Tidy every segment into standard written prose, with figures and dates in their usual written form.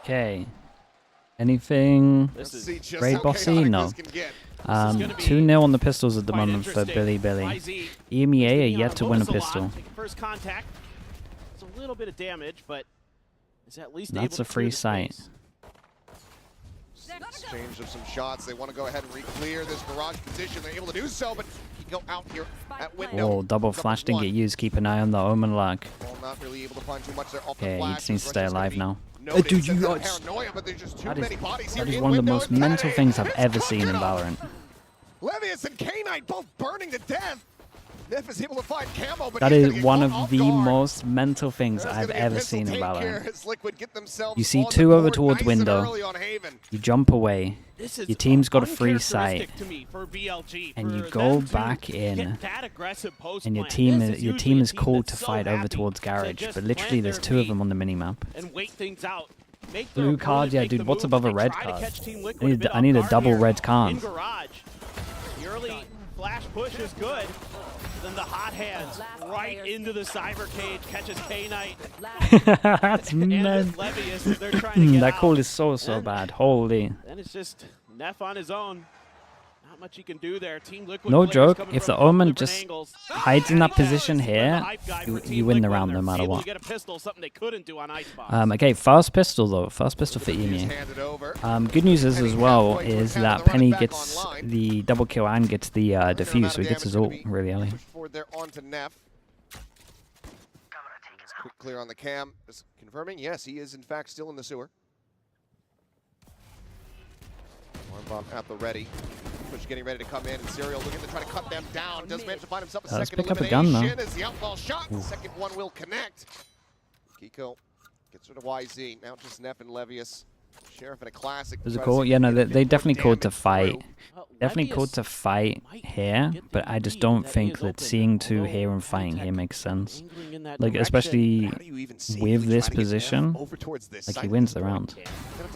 Okay. Anything raid bossy? No. 2-0 on the pistols at the moment for Billy. EMEA are yet to win a pistol. First contact. It's a little bit of damage, but is at least that's a free sight. Exchange of some shots. They want to go ahead and re-clear this garage position. They're able to do so, but he go out here at window. Oh, double flash didn't get used. Keep an eye on the Omen lag. Well, not really able to find too much there off okay, the flash. he needs to stay alive now. Dude, you paranoia, but there's just too many bodies here. That is one of the most mental things I've ever seen in Valorant. Levius and K-Knight both burning to death. Neff is able to find camo, but that is one of the most mental things I've ever seen in Valorant. You see two over towards window, you jump away, your team's got a free sight, and you go back in, and your team is called to fight over towards garage, but literally there's two of them on the minimap. Blue card, yeah, dude, what's above a red card? I need a double red card. The early flash push is good. Then the hot hands right into the cyber cage catches K-Knight. That's mad. That call is so bad. Holy. And it's just Neff on his own. Not much he can do there. Team Liquid no joke. If the Omen just hides in that position here, you win the round no matter what. Okay, fast pistol though. Fast pistol for EMEA. Good news is as well is that Penny gets the double kill and gets the defuse, so he gets his ult really early. Quick clear on the cam. Just confirming, yes, he is in fact still in the sewer. One bomb at the ready. Push getting ready to come in, and Serial looking to try to cut them down. Does manage to find himself a second pick up a elimination gun, though. as the outlaw shot. The second one will connect. Kiko gets rid of YZ. Now just Neff and Levius. Sheriff in a classic. Was it cool? Yeah, no, they definitely called to fight. Definitely called to fight here, but I just don't think that seeing two here and fighting here makes sense. Like, especially with this position, like he wins the round.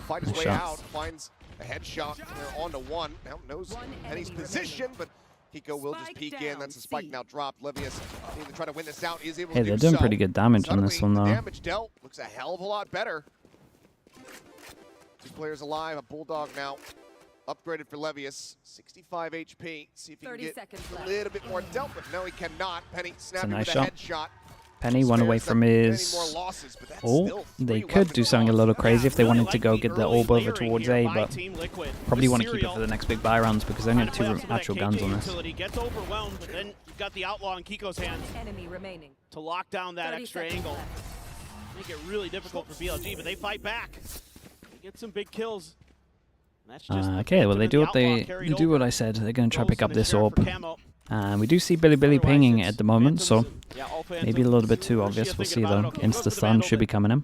Nice shot. Finds a headshot onto one. Now knows Penny's position, but Kiko will just peek in. That's a spike now dropped. Levius needing to try to win this out. Is able to do they're doing pretty good damage on this one though. Damage dealt looks a hell of a lot better. Two players alive. A Bulldog now upgraded for Levius. 65 HP. See if he can get a little bit more dealt, but no, he cannot. Penny snapping with a headshot. Penny won away from his... Oh, they could do something a little crazy if they wanted to go get the orb over towards A, but probably want to keep it for the next big buy rounds because they only have two actual guns on this. Gets overwhelmed, but then you've got the outlaw in Kiko's hands to lock down that extra angle. Make it really difficult for BLG, but they fight back. They get some big kills. Okay, well they do what I said. They're going to try to pick up this orb. And we do see Billy pinging at the moment, so maybe a little bit too obvious. We'll see though. Insta-stun should be coming in.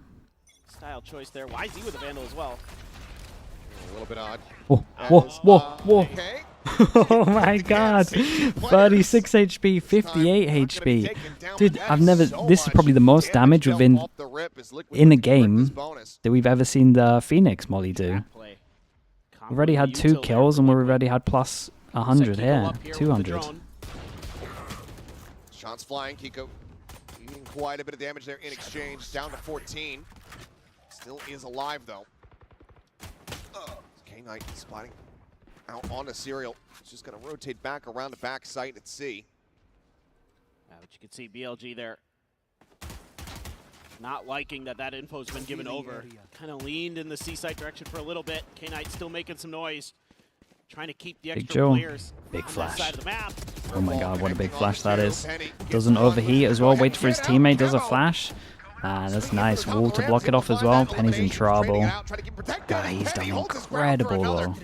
Style choice there. YZ with a Vandal as well. A little bit odd. Whoa. Oh my god. 36 HP, 58 HP. Dude, this is probably the most damage within in a game that we've ever seen the Phoenix Molly do. We've already had 2 kills and we've already had plus 100 here. 200. Shots flying. Kiko eating quite a bit of damage there in exchange. Down to 14. Still is alive though. K-Knight spotting out on a Serial. He's just going to rotate back around the back site at C. But you can see BLG there. Not liking that info's been given over. Kind of leaned in the C site direction for a little bit. K-Knight still making some noise. Trying to keep the extra players big flash. Side of the map. Oh my god, what a big flash that is. Doesn't overheat as well. Waits for his teammate. Does a flash. That's nice. Wall to block it off as well. Penny's in trouble. God, he's done incredible though.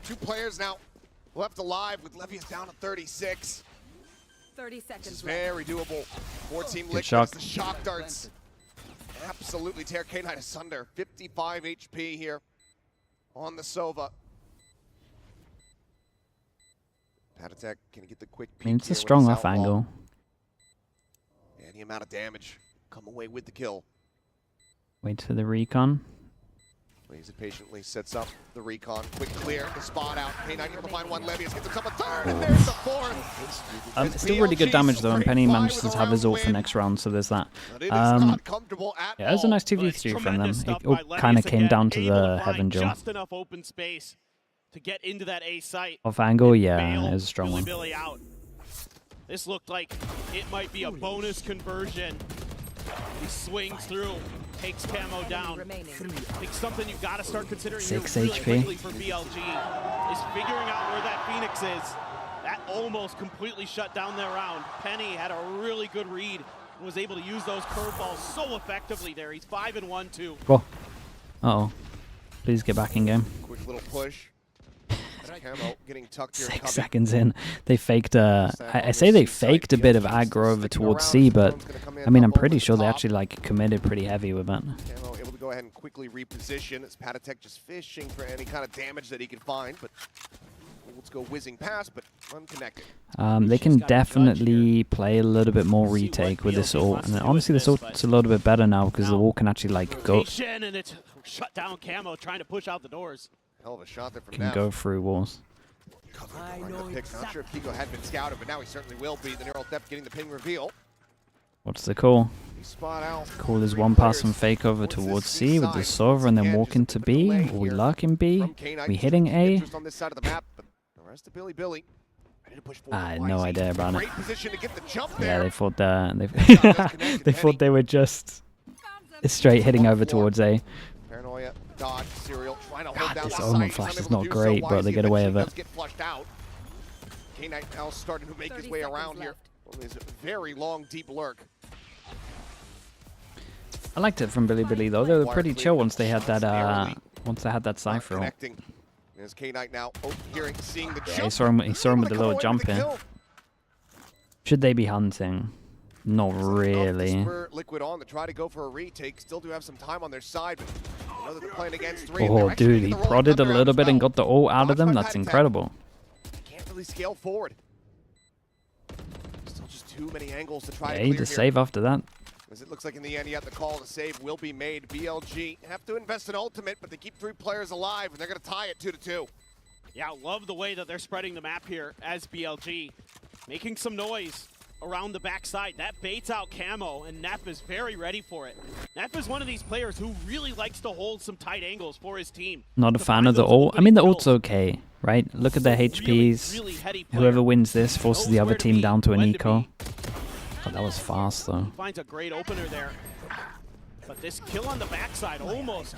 2 players now left alive with Levius down to 36. 30 seconds. This is very doable. 4-team Liquid. The shock darts absolutely tear K-Knight asunder. 55 HP here on the Sova. Patatek can get the quick peek. It's a strong off angle. Any amount of damage come away with the kill. Wait for the recon. Waits it patiently, sets up the recon. Quick clear, the spot out. K9 able to find one. Levius gets himself a third, and there's the fourth. Still really good damage though, and Penny manages to have his ult for next round, so there's that. Yeah, it was a nice 2v3 from them. It all kind of came down to the Heaven Jill. Just enough open space to get into that A site. Off angle, yeah, it was a strong one. Billy out. This looked like it might be a bonus conversion. He swings through, takes Camo down. I think something you've got to start considering 6 here HP. really quickly for BLG is figuring out where that Phoenix is. That almost completely shut down their round. Penny had a really good read and was able to use those curveballs so effectively there. He's 5-1 too. Whoa. Uh-oh. Please get back in game. Quick little push. Camo getting tucked here. 6 seconds in. They faked I say they faked a bit of aggro over towards C, but I mean, I'm pretty sure they actually like committed pretty heavy with it. Camo able to go ahead and quickly reposition as Patatek just fishing for any kind of damage that he can find, but let's go whizzing past, but unconnected. They can definitely play a little bit more retake with this ult, and honestly this ult's a little bit better now because the ult can actually like go. And it's shut down. Camo trying to push out the doors. Hell of a shot there from Can go through walls. Not sure if Kiko had been scouted, but now he certainly will be. The neural depth getting the ping reveal. What's the call? Spot out. Call is one pass and fake over towards C with the Sova and then walk into B. Are we lurking B? We hitting A? On this side of the map, but the rest of Billy ready to push forward. I had no idea about it. Great position to get the jump Yeah, there. they thought they thought they were just straight hitting over towards A. Paranoia, dodge, Serial, trying to hold down this the Omen site. flash He's is unable not to do great, so. but they get away with it. Does get flushed out. K9 now starting to make his way around here. On his very long, deep lurk. I liked it from Billy though. They were pretty chill once they had that Cypher ult. There's K9 now seeing the jump. Yeah, he saw him with the little jump in. Should they be hunting? Not really. Liquid on to try to go for a retake. Still do have some time on their side, but I know that they're playing against 3. Oh, dude, he prodded a little bit and got the ult out of them. That's incredible. Can't really scale forward. Still just too many angles to try to Yeah, clear he just here. save after that. As it looks like in the end, yet the call to save will be made. BLG have to invest in ultimate, but they keep 3 players alive, and they're going to tie it 2-2. Yeah, love the way that they're spreading the map here as BLG. Making some noise around the backside. That baits out Camo, and Neff is very ready for it. Neff is one of these players who really likes to hold some tight angles for his team. Not a fan of the ult. I mean, the ult's okay, right? Look at their HPs. Really heady Whoever wins this forces the other team down to an eco. Oh, that was fast, though. Finds a great opener there. But this kill on the backside almost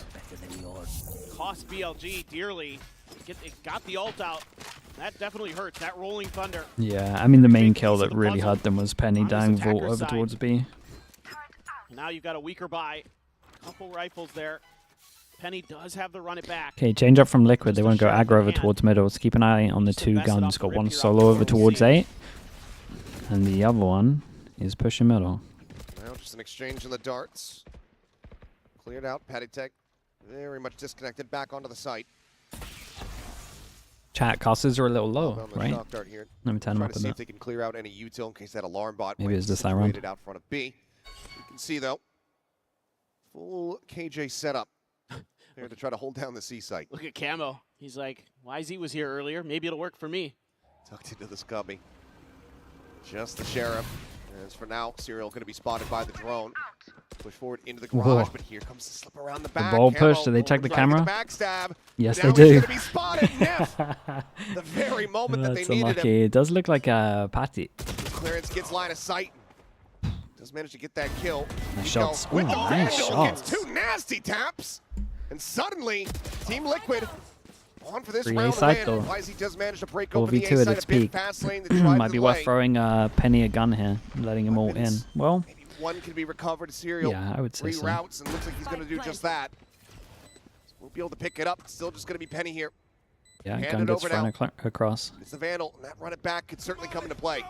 cost BLG dearly. It got the ult out. That definitely hurts. That rolling thunder. Yeah, I mean, the main kill that really hurt them was Penny dying vault over towards B. Now you've got a weaker buy. Couple rifles there. Penny does have the run it back. Okay, change up from Liquid. They want to go aggro over towards middle. Let's keep an eye on the 2 guns. Got one solo over towards A. And the other one is pushing middle. Now just an exchange in the darts. Cleared out. Patatek very much disconnected back onto the site. Chat casters are a little low, right? Let me turn them up a see bit. if they can clear out any util in case that alarm bot Maybe it's this round. out front of B. You can see though, full KJ setup there to try to hold down the C site. Look at Camo. He's like, YZ was here earlier. Maybe it'll work for me. Tucked into the scubby. Just the sheriff. As for now, Serial going to be spotted by the drone. Push forward into the garage, but here comes the slip around the back. The ball push. Do they check the camera? Backstab. Yes, they do. Be spotted. The very moment that they needed unlucky. him. It does look like a patty. Clearance gets line of sight. Does manage to get that kill. Nice shots. With the Nice Vandal shots. gets 2 nasty taps, and suddenly Team Liquid on for this 3A round side win. though. YZ does manage to break open the A 4v2 at side its a bit peak. fast lane. They tried Might to be worth delay. throwing Penny a gun here, and letting him all in. Well, Maybe one can be recovered. Serial yeah, I would say so. reroutes, and looks like he's going to do just that. We'll be able to pick it up. Still just going to be Penny here. Yeah, Hand gun it gets over thrown now. across. It's the Vandal, and that run it back could certainly come into play.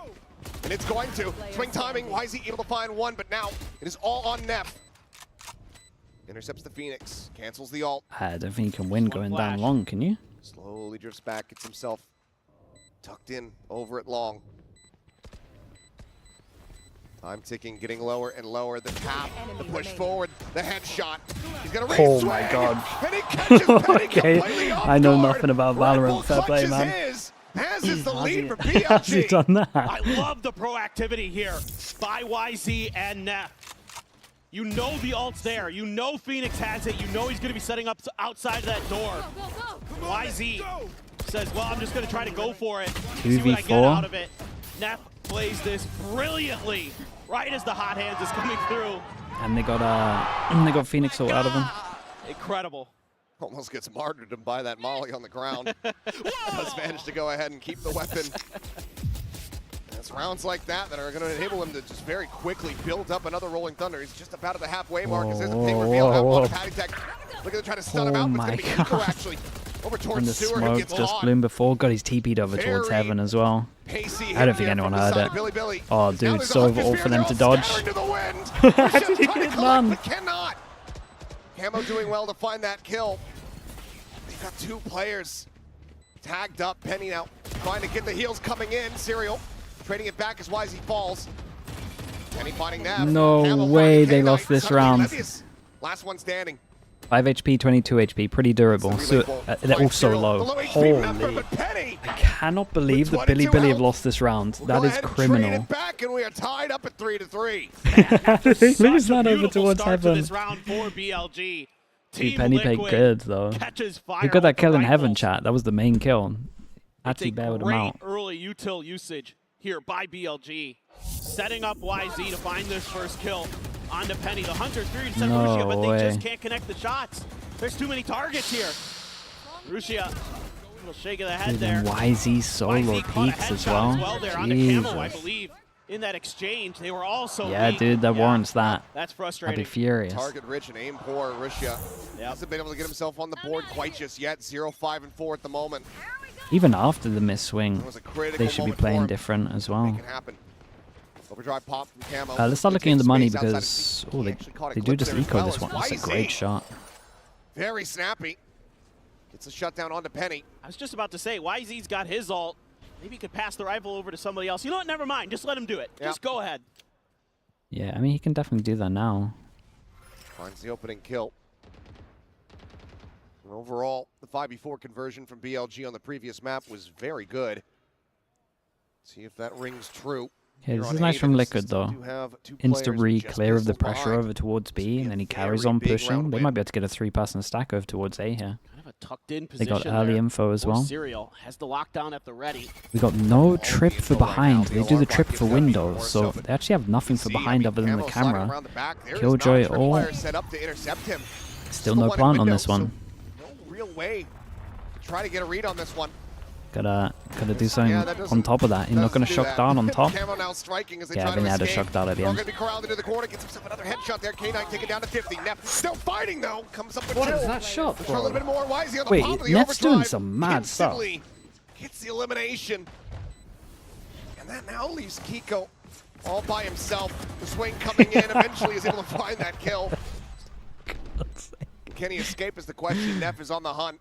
And it's going to. Swing timing, YZ able to find one, but now it is all on Neff. Intercepts the Phoenix, cancels the ult. I don't think you can win going down long, can you? Slowly drifts back, gets himself tucked in over it long. Time ticking, getting lower and lower. The tap, the push forward, the headshot. He's gonna Oh my god. And he catches Penny Okay, completely off I know guard. nothing about Red Valorant. Bull Fair play, clutches man. As is the lead for How's he BLG. done that? I love the proactivity here by YZ and Neff. You know the ult's there. You know Phoenix has it. You know he's going to be setting up outside that door. YZ says, well, I'm just going to try to go for it. See what I get out of it. Neff plays this brilliantly right as the hot hands is coming through. And they got Phoenix all out of him. Incredible. Almost gets martyrdom by that molly on the ground. Does manage to go ahead and keep the weapon. And it's rounds like that that are going to enable him to just very quickly build up another Rolling Thunder. He's just about at the halfway mark. As there's a big reveal out on Patty Tech. Look at him trying to stun him out, but it's going to be Eco actually. Over And towards the Stewart, who smoke gets just caught. bloomed before. God, he's TP'd over towards heaven as well. Pacey I don't think hit anyone from the heard side it. of Billy Billy. Oh, Now dude, there's so a overall Hunter's for them Fury, to they're all dodge. scattering to the wind. How did he Trying to get collect, none? but cannot. Camo doing well to find that kill. They've got two players tagged up. Penny now trying to get the heals coming in. Serial trading it back as YZ falls. Penny finding that. No Camo way finding they K-Knight. lost this Suddenly round. Levius, last one standing. 5 HP, 22 HP, pretty durable. So, they're also low. Holy. Penny. I cannot believe that Billy Billy have lost this round. That is criminal. It back and we are tied up at 3-3. How did they lose that over Beautiful towards start to heaven? this round for BLG. Dude, Team Penny played Liquid good, though. catches fire He got that with the kill in heaven, rifles. chat. That was the main kill. Actually It's a bailed him great out. early util usage here by BLG. Setting up YZ to find this first kill onto Penny. The Hunter's Fury to send No Rusia, but way. they just can't connect the shots. There's too many targets here. Rusia, a little shake of the head Dude, there. and YZ solo YZ caught a peaks as headshot well. there onto Camo, I Jesus. believe. In that exchange, they were all so Yeah, weak. dude, that warrants that. That's I'd frustrating. be furious. Target rich and aim poor. Rusia hasn't been able to get himself on the board quite just yet. 0-5-4 at the moment. Even after the miss It swing, was a critical they should be moment for playing him. different as well. Make it happen. Overdrive pop from Camo. Let's start Good looking at the take money space outside of because C. oh, He they actually caught a do clip just there as eco well this as one. That's a YZ. great shot. Very snappy. Gets a shutdown onto Penny. I was just about to say, YZ's got his ult. Maybe he could pass the rifle over to somebody else. You know what? Never mind. Just let him do it. Yeah. Just go ahead. Yeah, I mean, he can definitely do that now. Finds the opening kill. And overall, the 5v4 conversion from BLG on the previous map was very good. See if that rings true. Okay, Here this on is nice from Haven, Liquid, System though. do have two Insta players re just clear of the pistols pressure behind. over towards B, be and a then he carries very on big pushing. round They win. might be able to get a 3-person stack over towards A here. Kind of a tucked-in They position got early there. info as well. Serial has the lockdown at the ready. We got no the trip for info right now. behind. The They do the alarm trip clock for gives them even windows, more, so so they actually have nothing for See, behind other than the Camo sliding camera. around the back. There is Killjoy, not a oh. player set up to intercept him. Still The no one in plant on window, this one. so no real way to try to get a read on this one. Gotta do something Yeah, that on doesn't- top of that. You're not gonna doesn't do shock that. down on top. Camo now striking as they Yeah, I try think they to had a escape. shock down at the They're all end. gonna be corralled into the corner. Gets himself another headshot there. K9 taken down to 50. Neff still fighting though. Comes up with What two. is that shot Let's try a little bit more. YZ on the Wait, pop of the Neff's doing overdrive. some mad stuff. Instantly gets the elimination. And that now leaves Kiko all by himself. The swing coming in. Eventually is able to find that kill. Can he escape is the question. Neff is on the hunt.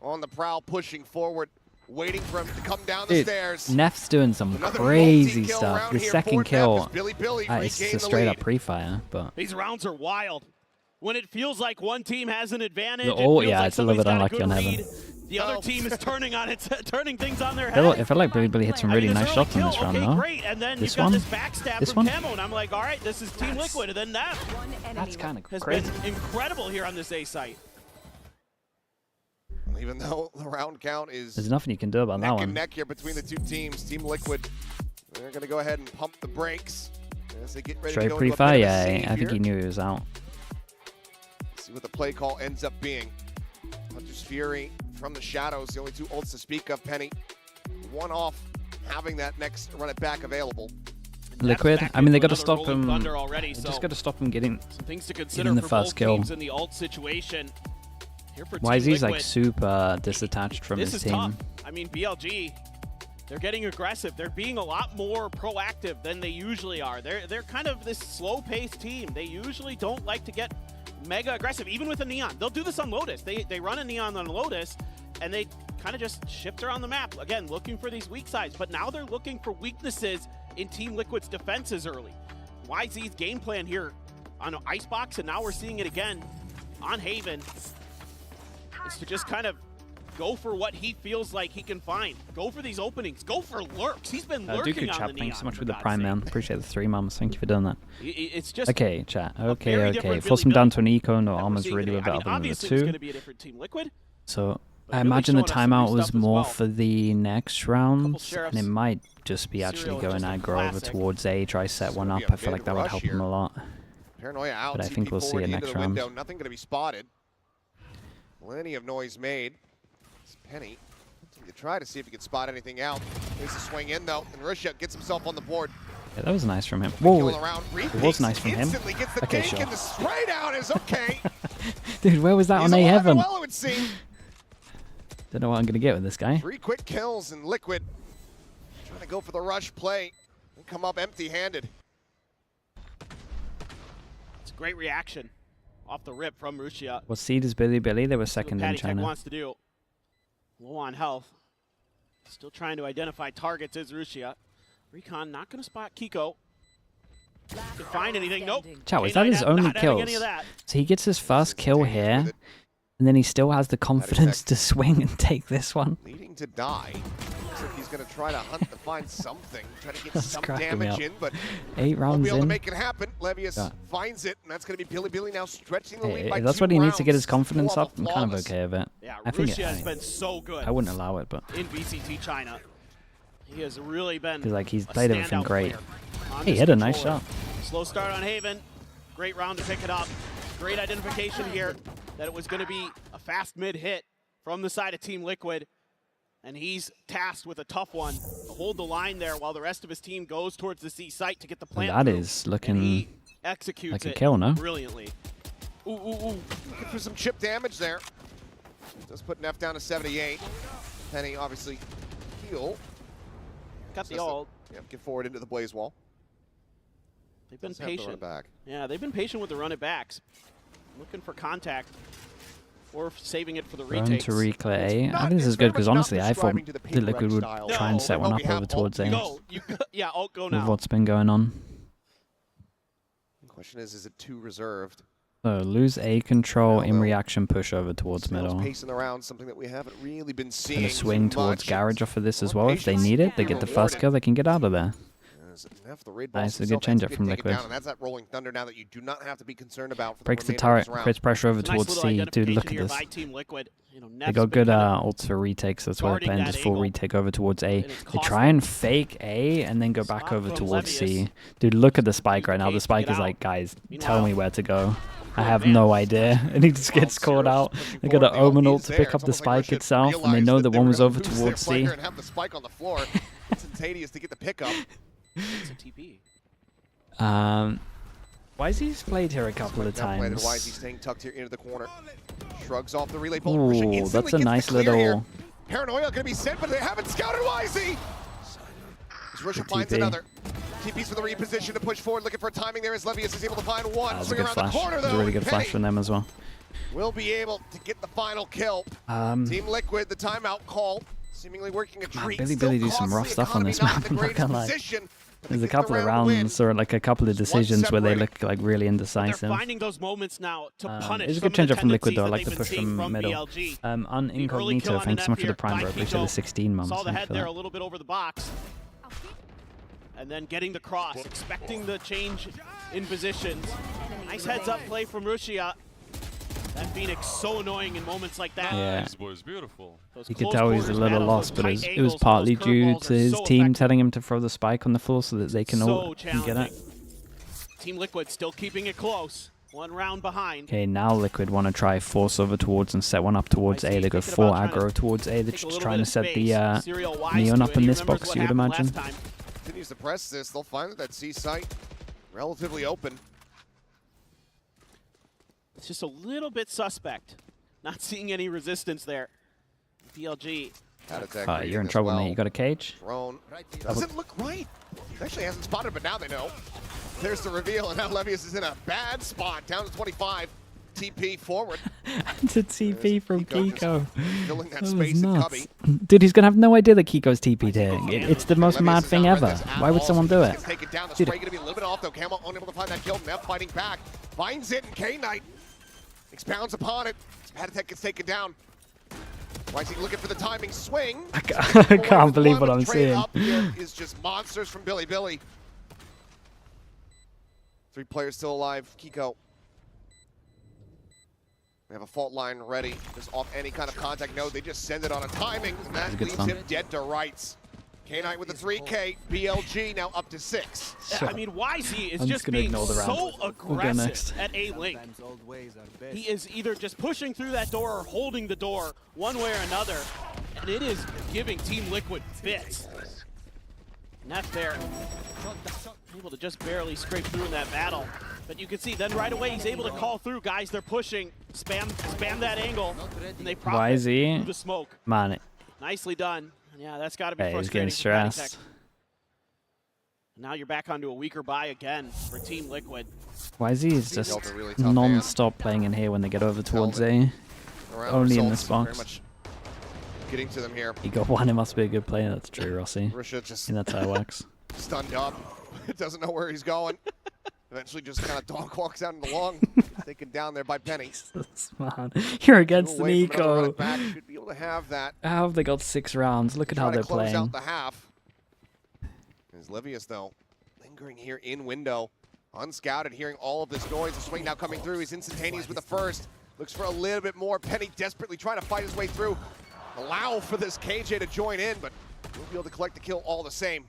On the prowl, pushing forward. Waiting for him to come down the Dude, stairs. Neff's doing some Another crazy multi-kill stuff. round The here second for Neff kill, as Billy Billy it's regained a the straight up lead. pre-fire, but These rounds are wild. When it feels like one team has an advantage, The it ult, feels yeah, like it's a little bit somebody's got unlucky good on Heaven. read. The other team is turning on it, turning things on their I feel head. like Billy Billy hit some really I mean, nice this shots in early this kill, round, okay, though. great. And then This you've got one? this backstab This from one? Camo, and I'm like, all right, this is Team Liquid. And then that That's kind of has crazy. been incredible here on this A site. Even though the round count is There's nothing you can do about that neck and one. neck here between the two teams. Team Liquid, they're going to go ahead and pump the brakes as they get ready Straight to go into a pre-fire, bit of a yeah. scene I think here. he knew he was out. See what the play call ends up being. Hunter's Fury from the shadows, the only two ults to speak of. Penny, one off, having that next run it back available. Liquid, Back I mean, they into got to another stop Rolling him. Thunder already, They so just got to stop him getting. some things to consider the for first both kill. teams in the ult situation. Here for Team YZ's like Liquid. super disattached from This his is team. tough. I mean, BLG, they're getting aggressive. They're being a lot more proactive than they usually are. They're kind of this slow-paced team. They usually don't like to get mega aggressive, even with a Neon. They'll do this on Lotus. They run a Neon on Lotus, and they kind of just shift around the map. Again, looking for these weak sides, but now they're looking for weaknesses in Team Liquid's defenses early. YZ's game plan here on Icebox, and now we're seeing it again on Haven, is to just kind of go for what he feels like he can find. Go for these openings. Go for lurks. He's been lurking on the neon. Thanks so much for the prime, man. Appreciate the 3 months. Thank you for doing that. It's just okay, chat. Okay. Force him down to an eco. No armor's really without them the obviously, it's going to be a different Team Liquid. So I imagine the timeout was more for the next round, and it might just be actually going aggro over towards A, try set one up. I feel like that would help him a lot. Paranoia out. But I think we'll see it next round. Nothing going to be spotted. Plenty of noise made. Penny, you try to see if he can spot anything out. There's a swing in though, and Russia gets himself on the board. Yeah, that was nice from him. Whoa, it was nice from him. Okay, sure. And the spray down is okay. Dude, where was that on A Heaven? Well, it would seem. Don't know what I'm gonna get with this guy. 3 quick kills and Liquid trying to go for the rush play and come up empty-handed. It's a great reaction off the rip from Russia. What seed is Billy? They were second in China. Wants to do. Low on health. Still trying to identify targets is Russia. Recon not going to spot Kiko. Can find anything? Nope. Chow, is that his only kills? So he gets his first kill here, and then he still has the confidence to swing and take this one. Leading to die. Looks like he's going to try to hunt to find something, try to get some damage in, but 8 rounds be able in. To make it happen. Levius finds it, and that's going to be Billy now stretching the lead by 2 that's what he needs to get his rounds. confidence up. I'm kind of okay with it. Yeah, I think Russia has been so good. I wouldn't allow it, but in VCT China, he has really been. Because like he's played everything great. Hey, he had a nice shot. Slow start on Haven. Great round to pick it up. Great identification here that it was going to be a fast mid hit from the side of Team Liquid. And he's tasked with a tough one to hold the line there while the rest of his team goes towards the C site to get the plant. That is looking he executes like a kill, no? Brilliantly. Ooh. Looking for some chip damage there. Does put Neff down to 78. Penny obviously heal. Got the ult. Yeah, get forward into the blaze wall. They've been patient. Yeah, they've been patient with the run it backs. Looking for contact. Or saving it for the retakes. Run to reclear A. I think this is good because honestly, I thought the Liquid would try and set one up over towards A. Yeah, ult go now. With what's been going on. The question is it too reserved? So lose A control in reaction, push over towards middle. Pacing around, something that we haven't really been seeing. And a swing towards garage off of this as well. If they need it, they get the first kill, they can get out of there. Nice, a good change up from Liquid. And that's that rolling thunder now that you do not have to be concerned about. Breaks the turret, creates pressure over towards C. Dude, look at this. They got good ults for retakes. That's why they're playing just full retake over towards A. They try and fake A and then go back over towards C. Dude, look at the spike right now. The spike is like, guys, tell me where to go. I have no idea. And he just gets caught out. They got an Omen ult to pick up the spike itself, and they know that one was over towards C. Instantaneous to get the pickup. It's a TP. YZ's played here a couple of times. YZ staying tucked here into the corner. Shrugs off the relay. Ooh, that's a nice little... Paranoia going to be sent, but they haven't scouted YZ. As Russia finds another. TP's for the reposition to push forward, looking for timing there as Levius is able to find one. That was a good flash. That was a really good flash from them as well. Will be able to get the final kill. Team Liquid, the timeout call. Seemingly working a treat. Billy do some rough stuff on this map, I'm not gonna lie. There's a couple of rounds or like a couple of decisions where they look like really indecisive. They're finding those moments now to punish. It's a good change up from Liquid though. I like the push from middle. On Incognito, thanks so much for the prime, bro. Appreciate the 16 months. Saw the head there a little bit over the box. And then getting the cross, expecting the change in positions. Nice heads up play from Russia. That Phoenix so annoying in moments like that. Yeah. Was beautiful. You could tell he's a little lost, but it was partly due to his team telling him to throw the spike on the floor so that they can all get it. Team Liquid still keeping it close. 1 round behind. Okay, now Liquid want to try force over towards and set one up towards A. They go full aggro towards A. They're just trying to set the neon up in this box, you would imagine. Continues to press this. They'll find that C site relatively open. It's just a little bit suspect. Not seeing any resistance there. BLG. You're in trouble, mate. You got a cage? Drone. Doesn't look right. Actually hasn't spotted, but now they know. There's the reveal, and now Levius is in a bad spot. Down to 25. TP forward. It's a TP from Kiko. Filling that That space was in nuts. Cubby. Dude, he's gonna have no idea that Kiko's TP'd here. It's the most mad thing ever. Why would someone do it? Taken down. The Dude. spray gonna be a little bit off though. Camo unable to find that kill. Neff fighting back. Finds it, and K-Knight expounds upon it. Patatech gets taken down. Why is he looking for the timing swing? I can't believe what I'm Trade seeing. up here is just monsters from Billy. 3 players still alive. Kiko. We have a fault line ready. Just off any kind of contact node. They just send it on a timing, and that leaves him dead to rights. K-Knight with the 3K. BLG now up to 6. I mean, YZ is I'm just gonna being ignore the round. so We'll go aggressive next. at A-Link. He is either just pushing through that door or holding the door one way or another, and it is giving Team Liquid fits. Neff there, able to just barely scrape through in that battle. But you can see then right away he's able to call through. Guys, they're pushing, spam that angle, and they prop it through the smoke. Man, Nicely done. Yeah, that's got to be hey, he's frustrating getting for Patatech. stressed. Now you're back onto a weaker buy again for Team Liquid. YZ is just Built a really tough non-stop playing in here when they get over towards A. Around Only in results, this box. very much getting to them here. He got one, it must be a good player. That's true, Rossi. Risha just And that's how it works. stunned up. Doesn't know where he's going. Eventually just kind of dog walks out in the long. Taken down there by Penny. Jesus, man. You're against an Away from another run eco. it back. Should be able to have that. How have they got 6 rounds? Look at how Try to they're close playing. out the half. Is Livius, though, lingering here in window. Unscouted, hearing all of this noise. The swing now coming through. He's instantaneous with the first. Looks for a little bit more. Penny desperately trying to fight his way through. Allow for this KJ to join in, but we'll be able to collect the kill all the same.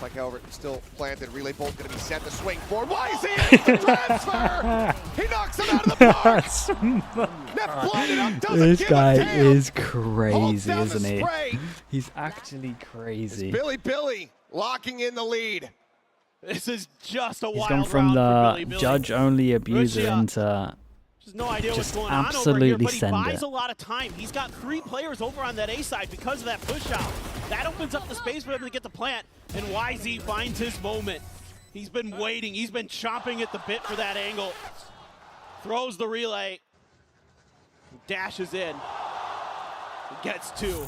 Like, however, still planted. Relay bolt going to be sent. The swing forward. Why is he in the transfer? He knocks him out of the park. Neff blinded up, doesn't This give a guy damn. is Holds crazy, down isn't the he? spray. He's actually crazy. Billy locking in the lead. This is just a He's wild gone from round for the Billy. judge-only abuser Russia. into Just no idea what's just going on over absolutely here, but he send buys it. a lot of time. He's got 3 players over on that A side because of that push out. That opens up the space for him to get the plant, and YZ finds his moment. He's been waiting. He's been chomping at the bit for that angle. Throws the relay. Dashes in. He gets 2.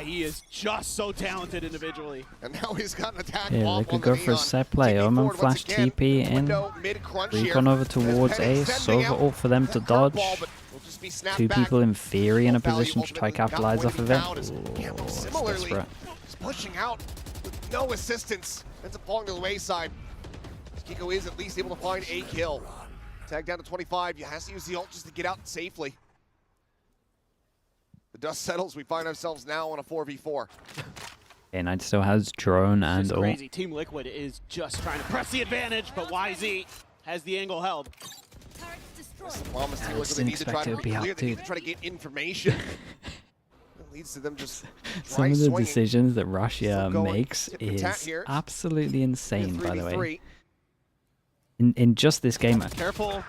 He is just so talented individually. And now he's got an attack. Yeah, off they could on go the for a neon. set play. TP Omen forward once flash again. TP in. Window, mid-crunch here. Recon over towards Penny A. sending Sova out ult for them to that dodge. curveball, but will just be snapped 2 back. people in theory in a Value position to try ultimately not capitalize going off to of be it. found as Campbell Ooh, similarly desperate. just pushing out with no assistance. Ends up falling to the wayside. Kiko is at least able to find a kill. Tag down to 25. He has to use the ult just to get out safely. The dust settles. We find ourselves now on a 4v4. K-Knight still has drone and It's ult. crazy. Team Liquid is just trying to press the advantage, but YZ has the angle held. Promise Team Liquid, they didn't need to try expect to it would be be clear. up, They need dude. to try to get information. It leads to them just Some dry of the swinging. decisions that Russia Still going makes tit for tat is here. absolutely insane, by the way. 3v3. In just this game, Careful.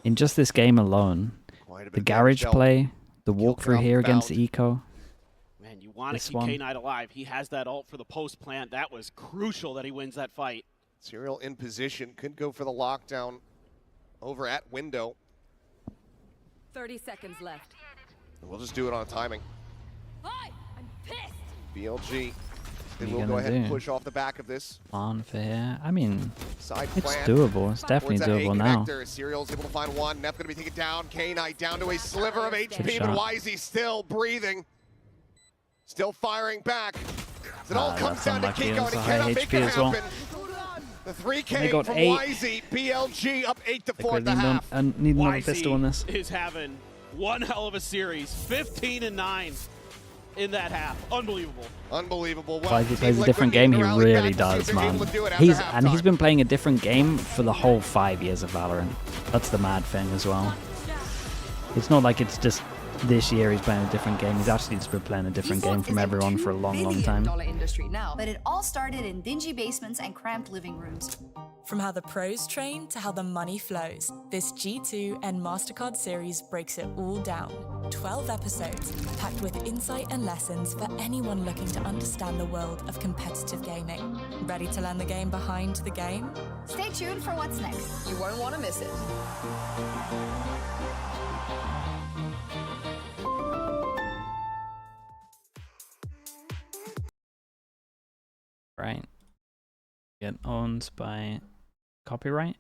in just this game alone, Quite a bit the of garage damage dealt. play, the Kill walkthrough count here against found. Eco, Man, you want This to keep one. K-Knight alive. He has that ult for the post plant. That was crucial that he wins that fight. Serial in position. Could go for the lockdown over at window. 30 seconds left. We'll just do it on timing. Hi, I'm pissed. BLG. They What are you will go gonna ahead and do? push off the back of this on for here. I mean, side it's plan. doable. It's definitely Towards that A doable now. connector. Serial's able to find one. Neff gonna be taken down. K-Knight down to a sliver of HP, shot. but YZ still breathing. Still firing back. It all comes that's down to unlucky. Kiko, and That's he a high cannot make HP it as well. happen. The 3K They got from 8. YZ. BLG up 8-4 They at the need, half. need another pistol on this. is having one hell of a series. 15-9 in that half. Unbelievable. Unbelievable. Well, If he Team plays a Liquid different need game, to he rally really back to see if does, they're man. able to do it after And he's halftime. been playing a different game for the whole 5 years of Valorant. That's the mad thing as well. It's not like it's just this year he's playing a different game. He's actually just been playing a different game from everyone for a long, long time. $2 billion industry now, but it all started in dingy basements and cramped living rooms. From how the pros train to how the money flows, this G2 and MasterCard series breaks it all down. 12 episodes, packed with insight and lessons for anyone looking to understand the world of competitive gaming. Ready to learn the game behind the game? Stay tuned for what's next. You won't want to miss it. Right. Get owned by copyright.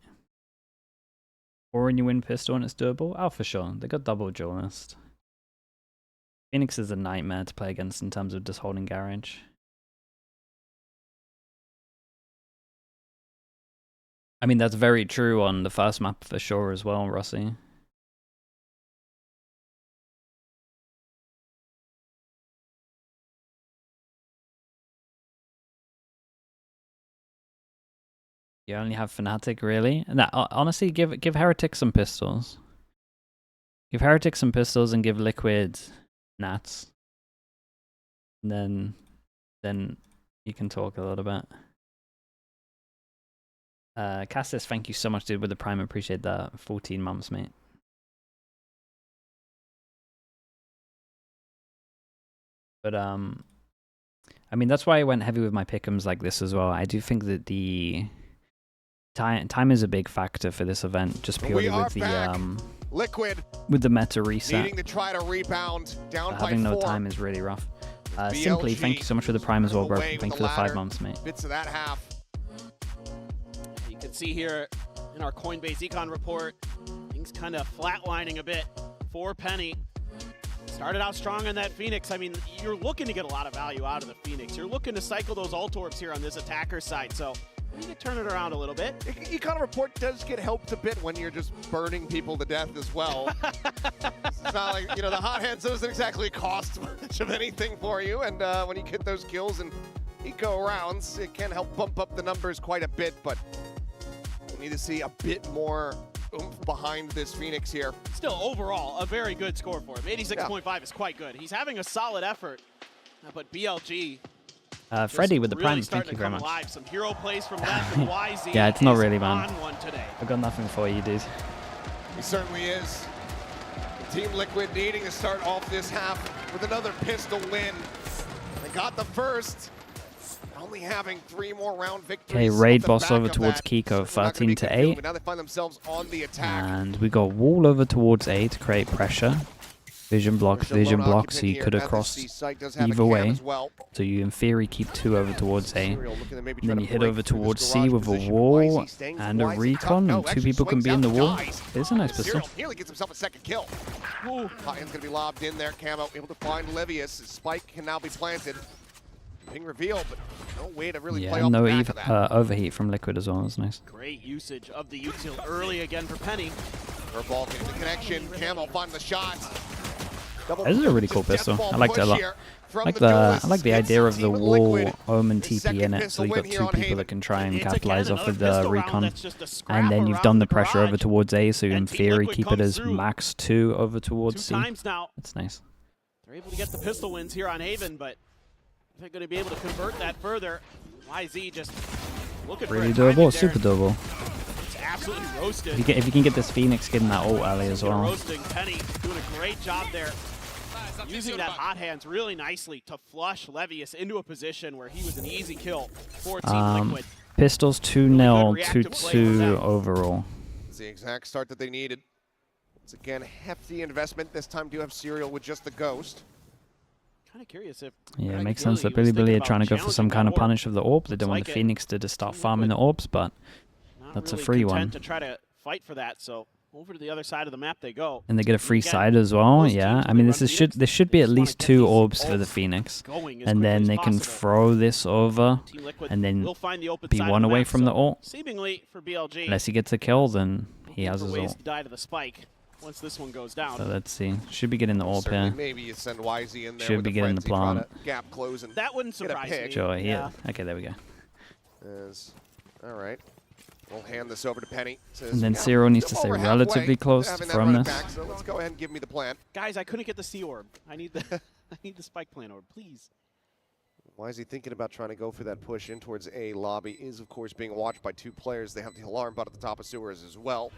Or when you win pistol and it's doable? Oh, for sure. They got double duelist. Phoenix is a nightmare to play against in terms of just holding garage. I mean, that's very true on the first map for sure as well, Rossi. You only have Fnatic, really? No, honestly, give Heretic some pistols. Give Heretic some pistols and give Liquid Nats. And then you can talk a little bit. Cassis, thank you so much, dude, with the Prime. Appreciate that. 14 months, mate. But, I mean, that's why I went heavy with my pick'ems like this as well. I do think that the time is a big factor for this event, just purely with the Liquid with the meta reset. needing to try to rebound down by Having no 4. time is really rough. BLG Simply, thank you so much for the Prime as well, bro. away with Thank you the for the 5 ladder. months, mate. Bits of that half. You can see here in our Coinbase Econ report, things kind of flatlining a bit for Penny. Started out strong on that Phoenix. I mean, you're looking to get a lot of value out of the Phoenix. You're looking to cycle those ult orbs here on this attacker side, so you need to turn it around a little bit. Econ report does get helped a bit when you're just burning people to death as well. It's not like, you know, the hot hands doesn't exactly cost much of anything for you, and when you get those kills and eco rounds, it can help bump up the numbers quite a bit, but we need to see a bit more oomph behind this Phoenix here. Still, overall, a very good score for him. 86.5 is quite good. He's having a solid effort, but BLG Freddy with the really Prime, thank you very much. Alive. Some hero plays from Neff and YZ. Yeah, it's not is really, man. on one today. I've got nothing for you, dude. He certainly is. Team Liquid needing to start off this half with another pistol win. They got the first, only having 3 more round victories. Okay, raid off the boss back over of towards that. Kiko, Certainly not gonna be 13 to convenient, 8. but now they find themselves on the attack. And we got wall over towards A to create pressure. Vision block, There's a vision lone block, occupant so you here. could have Now this crossed C site does have a either cam way. as well. So you, in theory, keep 2 over towards A. Serial looking to maybe And try then to you hit break over through this towards C garage with a position. wall YZ staying and a YZ recon, tough. and No, 2 people can swings be in out the and wall. dies. It is a nice Serial pistol. nearly gets himself a second kill. Ooh. Hothand's going to be lobbed in there. Camo able to find Levius. His spike can now be planted. Ping reveal, but no way to really play Yeah, off no the back of that. overheat from Liquid as well. That's nice. Great usage of the util early again for Penny. Curveball getting the connection. Camo finding the shot. Double This is a really cool just pistol. death I like it a ball lot. push here from I duelists. like the It's idea a of the team with wall Liquid. omen His TP second in it, so pistol you win got here 2 on people Haven. that can try and It's capitalize again off of another the pistol round recon. that's just a scrap And then you've around done the the pressure over garage. towards A, so And in Team theory Liquid keep it comes as through max 2 over towards 2 C. times now. That's nice. They're able to get the pistol wins here on Haven, but they're going to be able to convert that further. YZ just looking Really for a timing doable, there. super doable. It's absolutely roasted. If you can get this Phoenix getting that ult early as well. Roasting. Penny doing a great job there. Using that hot hands really nicely to flush Levius into a position where he was an easy kill for Team Liquid. Pistols 2-0, 2-2 overall. It's the exact start that they needed. It's again hefty investment. This time do have Serial with just the Ghost. Kind of curious if Yeah, it makes sense that Billy are trying to go for some kind of punish of the orb. They don't want the Phoenix to just start farming the orbs, but that's a free one. to try to fight for that, so over to the other side of the map they go. And they get a free Again, side as well. those Yeah, teams, I when mean they this run is Phoenix, there should be they at just wanna least get 2 these orbs for the orbs Phoenix, going as and quickly then as they can possible. throw this over, Team Liquid and then will find the open be side 1 of the away map, from the so ult. seemingly for BLG, Unless he gets a kill, then he has for his ways ult. to die to the spike once this one goes down. So let's see. Should be getting the ult Certainly, here. maybe you send YZ in there Should with be the getting the frenzy, try plant. to gap close and That wouldn't get a surprise pick. me. Sure, Yeah. yeah. Okay, there we go. is all right. We'll hand this over to Penny. Says, And then yeah, Cyril needs to I'm stay over relatively halfway close having to that throw running this. back, so let's go ahead and give me the plan. Guys, I couldn't get the C orb. I need the I need the spike plant orb, please. Why is he thinking about trying to go for that push in towards A? Lobby is, of course, being watched by 2 players. They have the alarm bot at the top of sewers as well.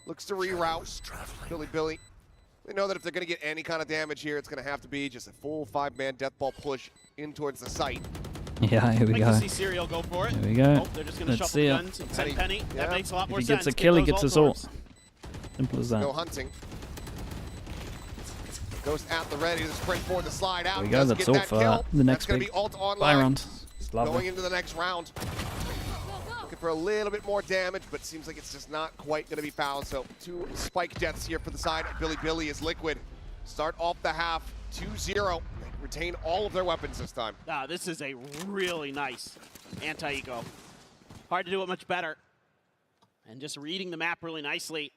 Looks to reroute. Billy. They know that if they're going to get any kind of damage here, it's going to have to be just a full 5-man death ball push in towards the site. Yeah, here we Like go. to see Serial go for it. Here we go. Oh, they're just going to Let's shuffle see the it. guns and send Penny. That makes a lot more If he sense. gets a kill, he Get gets those us all. orbs. Simple as that. Go hunting. Goes at the ready to sprint for the slide out. There we go. Does That's get all that for kill. the next That's going to big be ult buy online. round. It's Going lovely. into the next round. Looking for a little bit more damage, but seems like it's just not quite going to be found. So 2 spike deaths here for the side of Billy is Liquid. Start off the half 2-0. They retain all of their weapons this time. This is a really nice anti-ego. Hard to do it much better. And just reading the map really nicely.